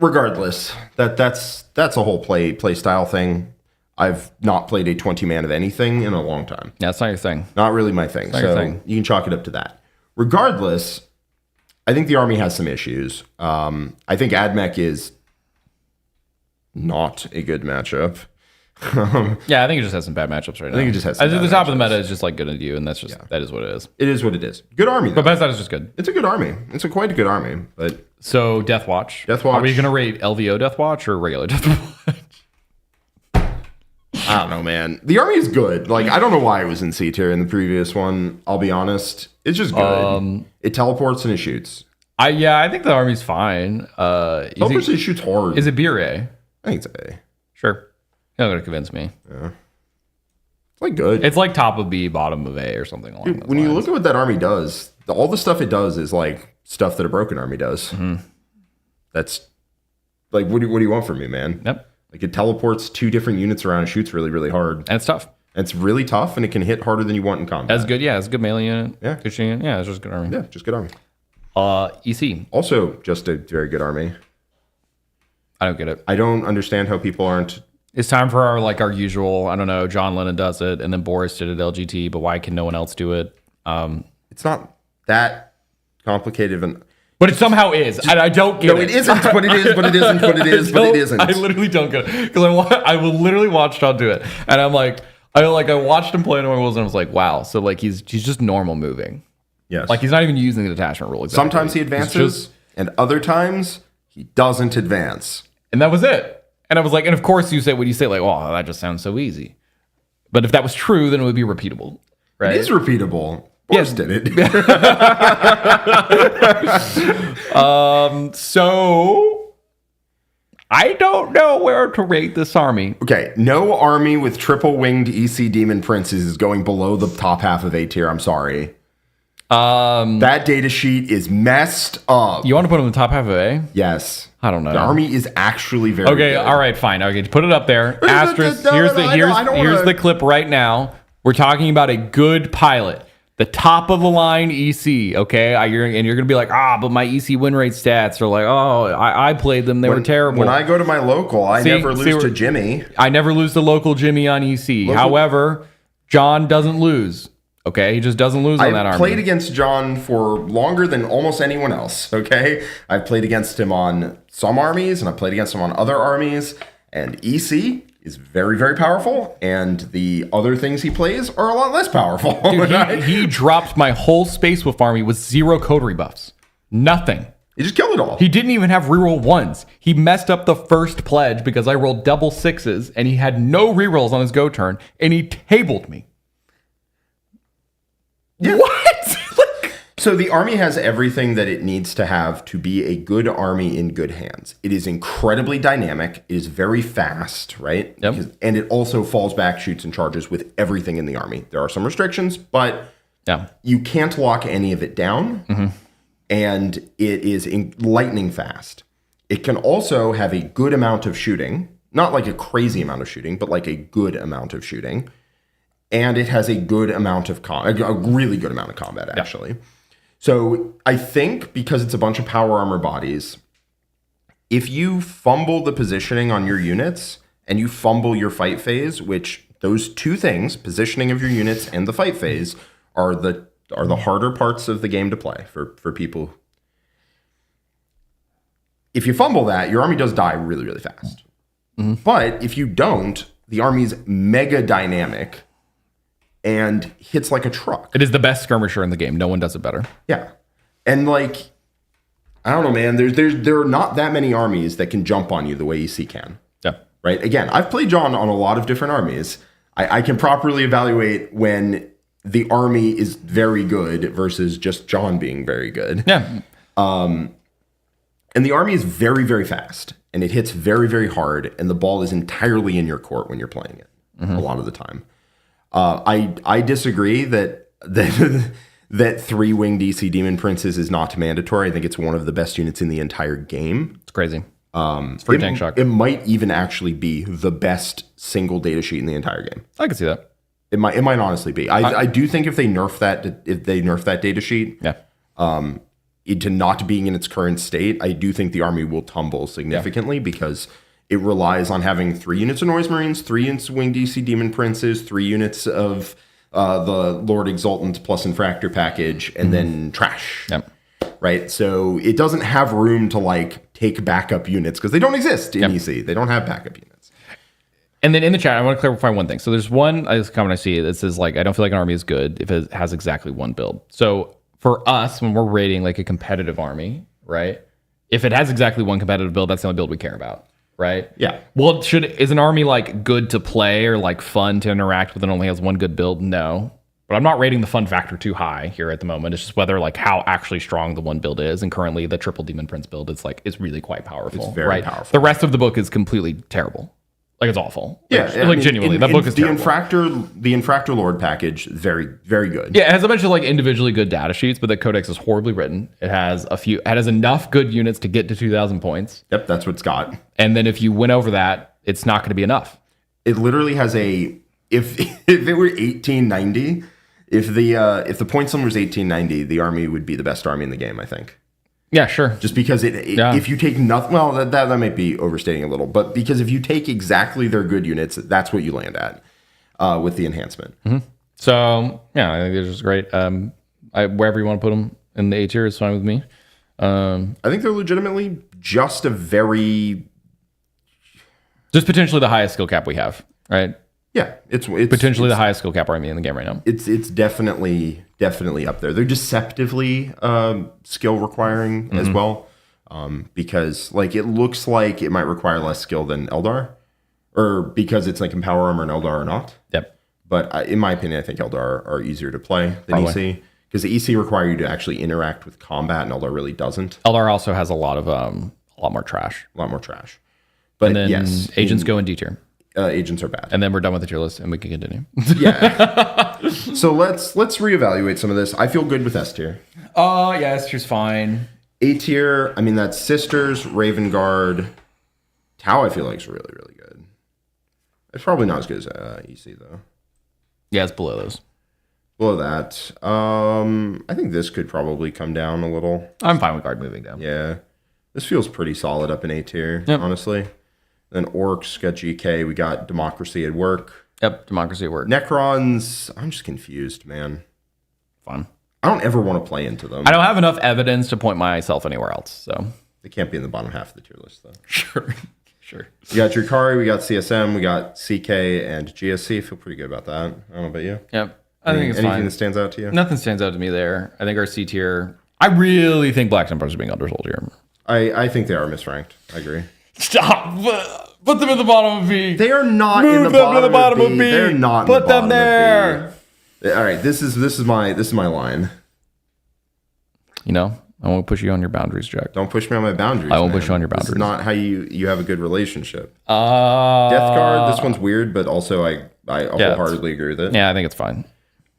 Regardless, that's a whole play style thing. I've not played a 20-man of anything in a long time. Yeah, that's not your thing. Not really my thing. So you can chalk it up to that. Regardless, I think the army has some issues. I think AdMech is not a good matchup. Yeah, I think it just has some bad matchups right now. I think it just has some at bad the top matchups. of the meta is just like good into you, and that's just that is what it is. It is what it is. Good army, though. But besides that, it's just good. It's a good army. It's quite a good army. But so Death Watch. Death Watch. Are we gonna rate LVO Death Watch or regular Death Watch? I don't know, man. The army is good. Like, I don't know why it was in C tier in the previous one. I'll be honest. It's just good. It teleports and it shoots. I think the army's fine. Teleports and it shoots hard. Is it B or A? I think it's A. Sure. You're not gonna convince me. Yeah. It's like good. It's like top of B, bottom of A, or something along those when lines. you look at what that army does, all the stuff it does is like stuff that a broken army does. Mm-hmm. That's like, what do you want from me, man? Yep. Like, it teleports 2 different units around and shoots really, really hard. And it's tough. And it's really tough, and it can hit harder than you want in combat. That's good. Yeah, it's a good melee unit. Yeah. Good shooting unit. Yeah, it's just a good army. Yeah, just good army. EC. Also, just a very good army. I don't get it. I don't understand how people aren't. It's time for our usual, I don't know, John Lennon does it, and then Boris did it at LGT, but why can no one else do it? It's not that complicated. But it somehow is. And I don't get it. No, it isn't, but it is, but it isn't, but it is, but it isn't. I literally don't get it. Because I will literally watch John do it. And I'm like, I watched him play normal rules, and I was like, wow. So, like, he's just normal moving. Yes. Like, he's not even using the detachment rule exactly. Sometimes he advances, and other times he doesn't advance. And that was it. And I was like, and of course you say, when you say, like, oh, that just sounds so easy. But if that was true, then it would be repeatable. Right? It is repeatable. Boris did it. So I don't know where to rate this army. Okay, no army with triple winged EC Demon Princes is going below the top half of A tier. I'm sorry. That data sheet is messed up. You want to put him in the top half of A? Yes. I don't know. The army is actually very okay. good. All right, fine. Okay, put it up there. Asterisk. Here's the clip right now. We're talking about a good pilot. The top of the line EC, okay? You're gonna be like, but my EC win rate stats are like, I played them, they were terrible. When I go to my local, I never lose to Jimmy. I never lose to local Jimmy on EC. However, John doesn't lose. Okay, he just doesn't lose on that army. I've played against John for longer than almost anyone else, okay? I've played against him on some armies, and I've played against him on other armies, and EC is very, very powerful, and the other things he plays are a lot less powerful. Dude, he dropped my whole Space Wolf army with 0 code rebuffs. Nothing. He just killed it all. He didn't even have reroll 1s. He messed up the first pledge because I rolled double 6s, and he had no rerolls on his go turn, and he tabled me. Yeah. What? So the army has everything that it needs to have to be a good army in good hands. It is incredibly dynamic. It is very fast, right? Yep. And it also falls back, shoots, and charges with everything in the army. There are some restrictions, but you can't lock any of it down. Mm-hmm. And it is lightning fast. It can also have a good amount of shooting. Not like a crazy amount of shooting, but like a good amount of shooting. And it has a good amount of a really good amount of combat, actually. Yeah. So I think because it's a bunch of power armor bodies, if you fumble the positioning on your units and you fumble your fight phase, which those two things, positioning of your units and the fight phase, are the harder parts of the game to play for people. If you fumble that, your army does die really, really fast. Mm-hmm. But if you don't, the army's mega dynamic and hits like a truck. It is the best skirmisher in the game. No one does it better. Yeah. And like, I don't know, man. There are not that many armies that can jump on you the way EC can. Yeah. Right? Again, I've played John on a lot of different armies. I can properly evaluate when the army is very good versus just John being very good. Yeah. And the army is very, very fast, and it hits very, very hard, and the ball is entirely in your court when you're playing it a lot of the time. I disagree that 3-winged DC Demon Princes is not mandatory. I think it's one of the best units in the entire game. It's crazy. It's free tank shock. It might even actually be the best single data sheet in the entire game. I can see that. It might honestly be. I do think if they nerf that data sheet, to not being in its current state, I do think the army will tumble significantly because it relies on having 3 units of Noise Marines, 3 units of Winged DC Demon Princes, 3 units of the Lord Exultant plus Infractor package, and then trash. Yep. Right? So it doesn't have room to like take backup units because they don't exist in EC. They don't have backup units. And then in the chat, I want to clarify one thing. So there's one comment I see that says like, I don't feel like an army is good if it has exactly one build. So for us, when we're rating like a competitive army, right? If it has exactly one competitive build, that's the only build we care about, right? Yeah. Well, is an army like good to play or like fun to interact with and only has one good build? No. But I'm not rating the fun factor too high here at the moment. It's just whether like how actually strong the one build is. And currently the triple Demon Prince build is really quite powerful. It's very powerful. The rest of the book is completely terrible. Like it's awful. Yeah, Genuinely, that book is terrible. The Infractor Lord package, very, very good. Yeah, it has a bunch of like individually good data sheets, but the codex is horribly written. It has enough good units to get to 2,000 points. Yep, that's what it's got. And then if you win over that, it's not going to be enough. It literally has if it were 1890, if the point sum was 1890, the army would be the best army in the game, I think. Yeah, sure. Just because if you take nothing, well, that might be overstating a little, but because if you take exactly their good units, that's what you land at with the enhancement. Mm-hmm. So yeah, I think they're just great. Wherever you want to put them in the A tier is fine with me. I think they're legitimately just potentially the highest skill cap we have, right? Yeah, it's potentially the highest skill cap army in the game right now. It's definitely up there. They're deceptively skill requiring as well, because like it looks like it might require less skill than Eldar, or because it's like in Power Armor and Eldar or not. Yep. But in my opinion, I think Eldar are easier to play than EC because the EC require you to actually interact with combat, and Eldar really doesn't. Eldar also has a lot more trash. A lot more trash. But and then yes, agents go in D tier. Agents are bad. And then we're done with the tier list and we can continue. Yeah. So let's reevaluate some of this. I feel good with S tier. Oh, yeah, S tier's fine. A tier, I mean, that's Sisters, Raven Guard. Tau, I feel like is really, really good. It's probably not as good as EC, though. Yeah, it's below those. Below that. I think this could probably come down a little. I'm fine with Guard moving down. Yeah. This feels pretty solid up in A tier, honestly. Then Orks got GK. We got Democracy at work. Yep, Democracy at work. Necrons, I'm just confused, man. Fun. I don't ever want to play into them. I don't have enough evidence to point myself anywhere else, so. They can't be in the bottom half of the tier list, though. Sure. We got Drukhari, we got CSM, we got CK, and GSC. Feel pretty good about that. I don't know about you. Yep. I think it's anything fine. That stands out to you? Nothing stands out to me there. I think our C tier, I really think Black Templars are being undersold here. I think they are misranked. I agree. Stop. Put them in the bottom of B. They are not in the bottom of B. They're not. Put them there. All right. This is my line. You know, I won't push you on your boundaries, Jack. Don't push me on my boundaries. I won't push you on your boundaries. This is not how you have a good relationship. Death Guard. This one's weird, but also I wholeheartedly agree with it. Yeah, I think it's fine.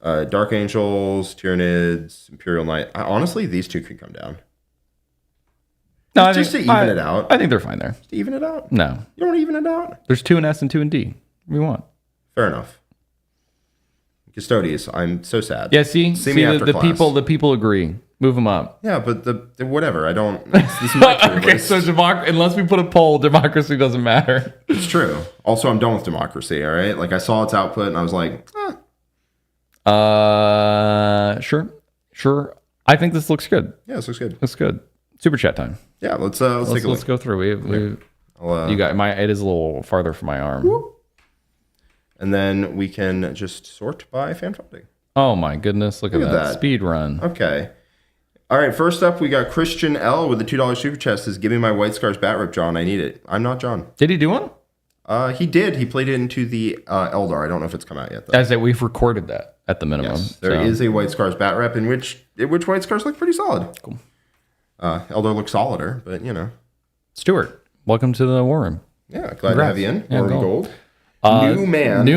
Dark Angels, Tyranids, Imperial Knights. Honestly, these two could come down. No, just to even it out. I think they're fine there. Just to even it out? No. You don't want to even it out? There's 2 in S and 2 in D. What do you want? Fair enough. Custodes, I'm so sad. Yeah, see the people agree. Move them up. Yeah, but the whatever. I don't. This is my tier okay, list. so unless we put a poll, democracy doesn't matter. It's true. Also, I'm done with democracy. All right, like I saw its output and I was like, sure. I think this looks good. Yeah, this looks good. Looks good. Super chat time. Yeah, let's take a look. Let's go through. You got it is a little farther from my arm. Whoop. And then we can just sort by fan funding. Oh my goodness! Look at that speed run. Okay. All right. First up, we got Christian L with the $2 super chat. Says, "Give me my White Scars Bat Rip, John. I need it." I'm not John. Did he do one? He did. He played it into the Eldar. I don't know if it's come out yet, though. As that we've recorded that at the minimum. Yes, there is a White Scars bat rep in which White Scars look pretty solid. Cool. Eldar looks solider, but you know. Stuart, welcome to the War Room. Yeah, glad to have you in. Yeah, War Room Gold. New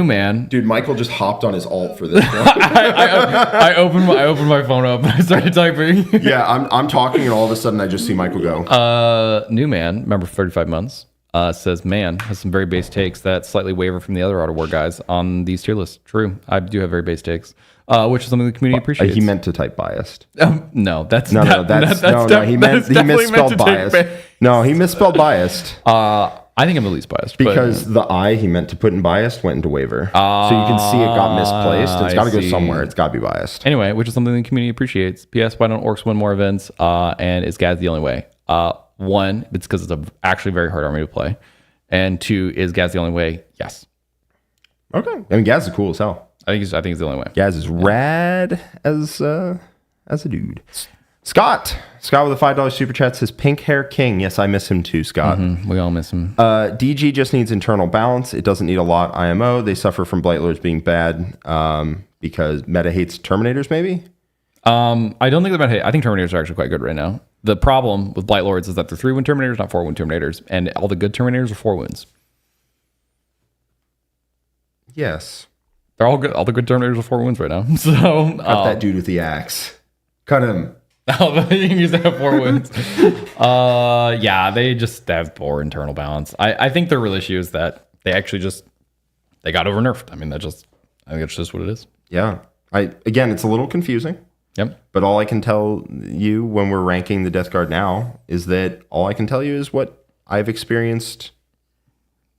man. Dude, Michael just hopped on his alt for this one. I opened my phone up and I started typing. Yeah, I'm talking and all of a sudden I just see Michael go. New man, member for 35 months, says, man, has some very base takes that slightly waver from the other Auto War guys on these tier lists. True, I do have very base takes, which is something the community appreciates. He meant to type biased. No, that's he misspelled biased. No, he misspelled biased. I think I'm the least biased. Because the I he meant to put in biased went into waiver. So you can see it got misplaced. It's got to go somewhere. It's got to be biased. Anyway, which is something the community appreciates. P.S. Why don't Orks win more events? And is Gaz the only way? One, it's because it's actually very hard army to play. And two, is Gaz the only way? Yes. Okay. I mean, Gaz is cool as hell. I think he's the only way. Gaz is rad as a dude. Scott with a $5 super chat says, Pink Hair King. Yes, I miss him too, Scott. Mm-hmm. We all miss him. DG just needs internal balance. It doesn't need a lot IMO. They suffer from Blight Lords being bad because meta hates Terminators, maybe? I don't think the meta hate. I think Terminators are actually quite good right now. The problem with Blight Lords is that they're 3-wound Terminators, not 4-wound Terminators. And all the good Terminators are 4 wounds. Yes. They're all good. All the good Terminators are 4 wounds right now. So cut that dude with the axe. Cut him. You can use that 4 wounds. Yeah, they just have poor internal balance. I think their real issue is that they actually they got over nerfed. I mean, I think that's just what it is. Yeah. Again, it's a little confusing. Yep. But all I can tell you when we're ranking the Death Guard now is that all I can tell you is what I've experienced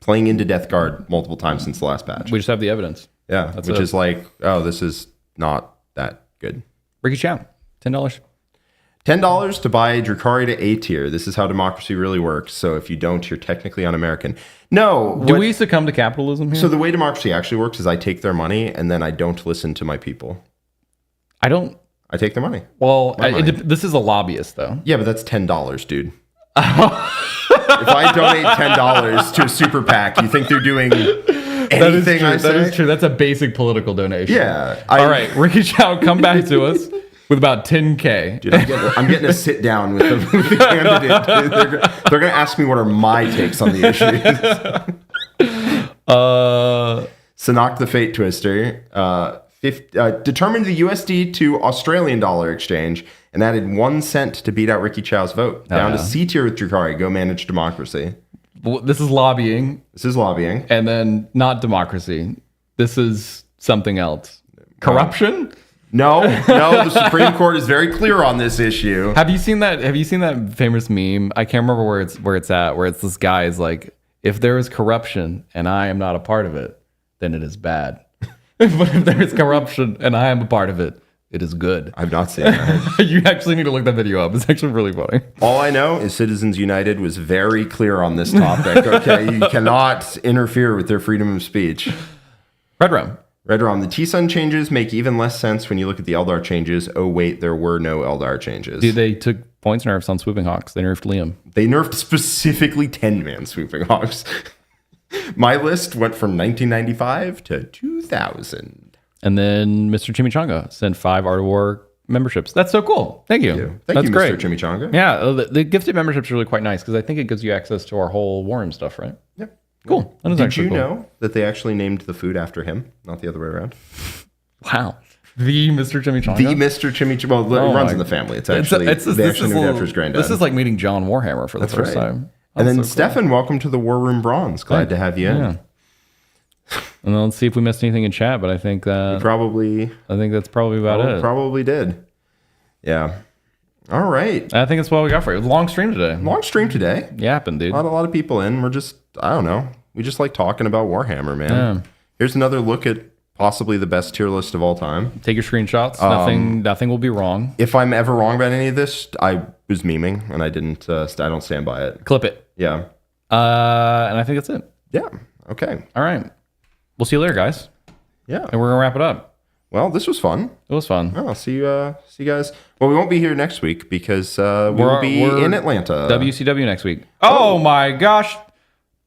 playing into Death Guard multiple times since the last patch. We just have the evidence. Yeah, which is like, oh, this is not that good. Ricky Chow, $10. $10 to buy Drukhari to A tier. This is how democracy really works. So if you don't, you're technically un-American. No. Do we succumb to capitalism here? So the way democracy actually works is I take their money and then I don't listen to my people. I take their money. Well, this is a lobbyist, though. Yeah, but that's $10, dude. If I donate $10 to a super PAC, you think they're doing anything I say? That is true. That's a basic political donation. Yeah. All right, Ricky Chow, come back to us with about 10K. Dude, I'm getting a sit down with the candidate. They're going to ask me what are my takes on the issues. Sanok the Fate Twister determined the USD to Australian dollar exchange and added 1 cent to beat out Ricky Chow's vote. Down to C tier with Drukhari. Go manage democracy. Well, this is lobbying. And then not democracy. This is something else. Corruption? No, the Supreme Court is very clear on this issue. Have you seen that famous meme? I can't remember where it's at, where it's this guy is like, if there is corruption and I am not a part of it, then it is bad. But if there is corruption and I am a part of it, it is good. I've not seen that. You actually need to look that video up. It's actually really funny. All I know is Citizens United was very clear on this topic. Okay, you cannot interfere with their freedom of speech. Red Rum, the T-Sun changes make even less sense when you look at the Eldar changes. Oh wait, there were no Eldar changes. Dude, they took points nerfs on Swooping Hawks. They nerfed Liam. They nerfed specifically 10-man Swooping Hawks. My list went from 1995 to 2000. And then Mr. Chimichanga sent 5 Art of War memberships. That's so cool. Thank you. Thank you, great. Mr. Chimichanga. Yeah, the gifted membership's really quite nice because I think it gives you access to our whole Warham stuff, right? Yep. Cool. Did you know that they actually named the food after him, not the other way around? Wow. The Mr. Chimichanga? The Mr. Chimichanga. Well, it runs in the family. It's actually, they actually named after his granddad. This is like meeting John Warhammer for the first time. And then, Stefan, welcome to the War Room Bronze. Glad to have you in. Yeah. And then let's see if we missed anything in chat, but I think that... I think that's probably about it. Probably did. Yeah. All right. I think that's what we got for you. It was a long stream today. Yapping, dude. A lot of people in. We're just, I don't know. We just like talking about Warhammer, man. Yeah. Here's another look at possibly the best tier list of all time. Take your screenshots. Nothing will be wrong. If I'm ever wrong about any of this, I was memeing and I don't stand by it. Clip it. Yeah. And I think that's it. Yeah. Okay. All right. We'll see you later, guys. Yeah. And we're going to wrap it up. Well, this was fun. It was fun. Oh, see you guys. Well, we won't be here next week because we'll be in Atlanta. WCW next week. Oh my gosh.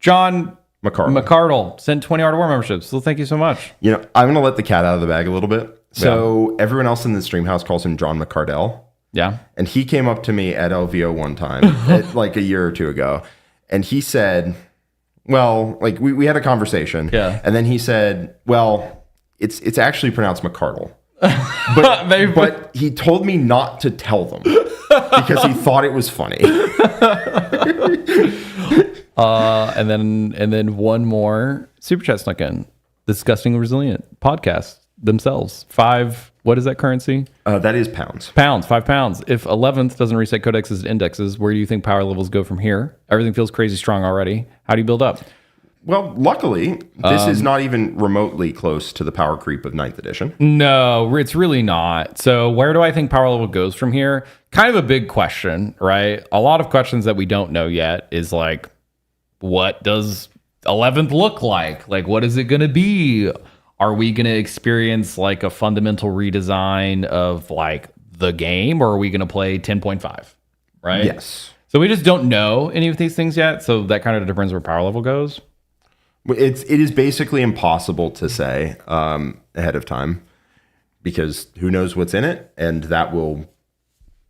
John, McCardle sent 20 Art of War memberships. So thank you so much. You know, I'm going to let the cat out of the bag a little bit. So everyone else in the stream house calls him John McCardell. Yeah. And he came up to me at LVO one time, like a year or two ago. And he said, well, like we had a conversation. Yeah. And then he said, well, it's actually pronounced McCardle. But he told me not to tell them because he thought it was funny. And then one more super chat snuck in. Disgusting Resilient podcast themselves. 5, what is that currency? That is pounds. 5 pounds. If 11th doesn't reset codexes and indexes, where do you think power levels go from here? Everything feels crazy strong already. How do you build up? Well, luckily, this is not even remotely close to the power creep of 9th edition. No, it's really not. So where do I think power level goes from here? Kind of a big question, right? A lot of questions that we don't know yet is like, what does 11th look like? Like, what is it going to be? Are we going to experience like a fundamental redesign of like the game, or are we going to play 10.5? Right? Yes. So we just don't know any of these things yet. So that kind of depends where power level goes. It is basically impossible to say ahead of time because who knows what's in it, and that will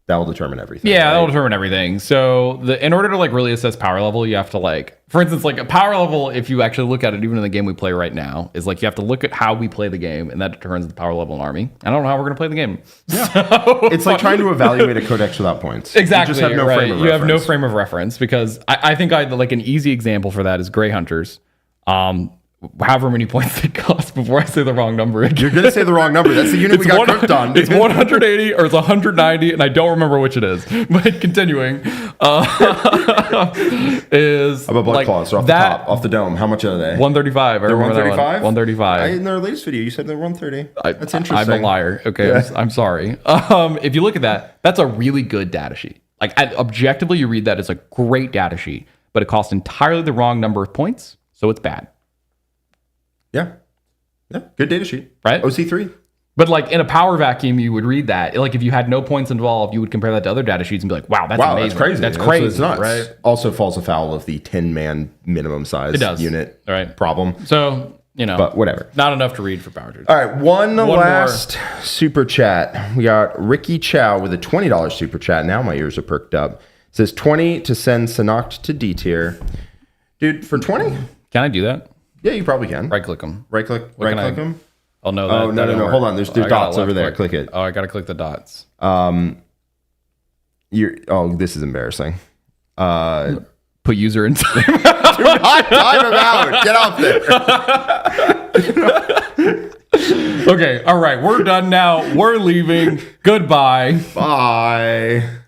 determine everything. Yeah, right? that'll determine everything. So in order to like really assess power level, you have to like, for instance, like a power level, if you actually look at it, even in the game we play right now, is like you have to look at how we play the game, and that determines the power level in army. I don't know how we're going to play the game. Yeah. So, it's like trying to evaluate a codex without points. Exactly. You just have no frame of reference. You have no frame of reference because I think like an easy example for that is Grey Hunters. However many points they cost before I say the wrong number again. You're going to say the wrong number. That's the unit we got cooked on. It's 180 or it's 190, and I don't remember which it is. But continuing, is how about Blood Claws? So off the top, off the dome. How much are they? 135. They're 135? 135. In their latest video, you said they're 130. That's interesting. I'm a liar. Okay, yeah. I'm sorry. If you look at that, that's a really good data sheet. Like objectively, you read that, it's a great data sheet, but it costs entirely the wrong number of points, so it's bad. Yeah. Good data sheet. Right? OC3. But like in a power vacuum, you would read that. Like if you had no points involved, you would compare that to other data sheets and be like, wow, that's amazing. That's crazy. That's crazy. It's nuts. Right? Also falls afoul of the 10-man minimum size unit problem. So, you know. But whatever. Not enough to read for power trades. All right. One last super chat. We got Ricky Chow with a $20 super chat. Now my ears are perked up. It says 20 to send Sanoct to D tier. Dude, for 20? Can I do that? Yeah, you probably can. Right click them. Right click them. Oh no! No! Hold on. There's dots over there. Click it. Oh, I gotta click the dots. This is embarrassing. Put user in time. Do not time him out. Get off there. Okay. All right. We're done now. We're leaving. Goodbye. Bye.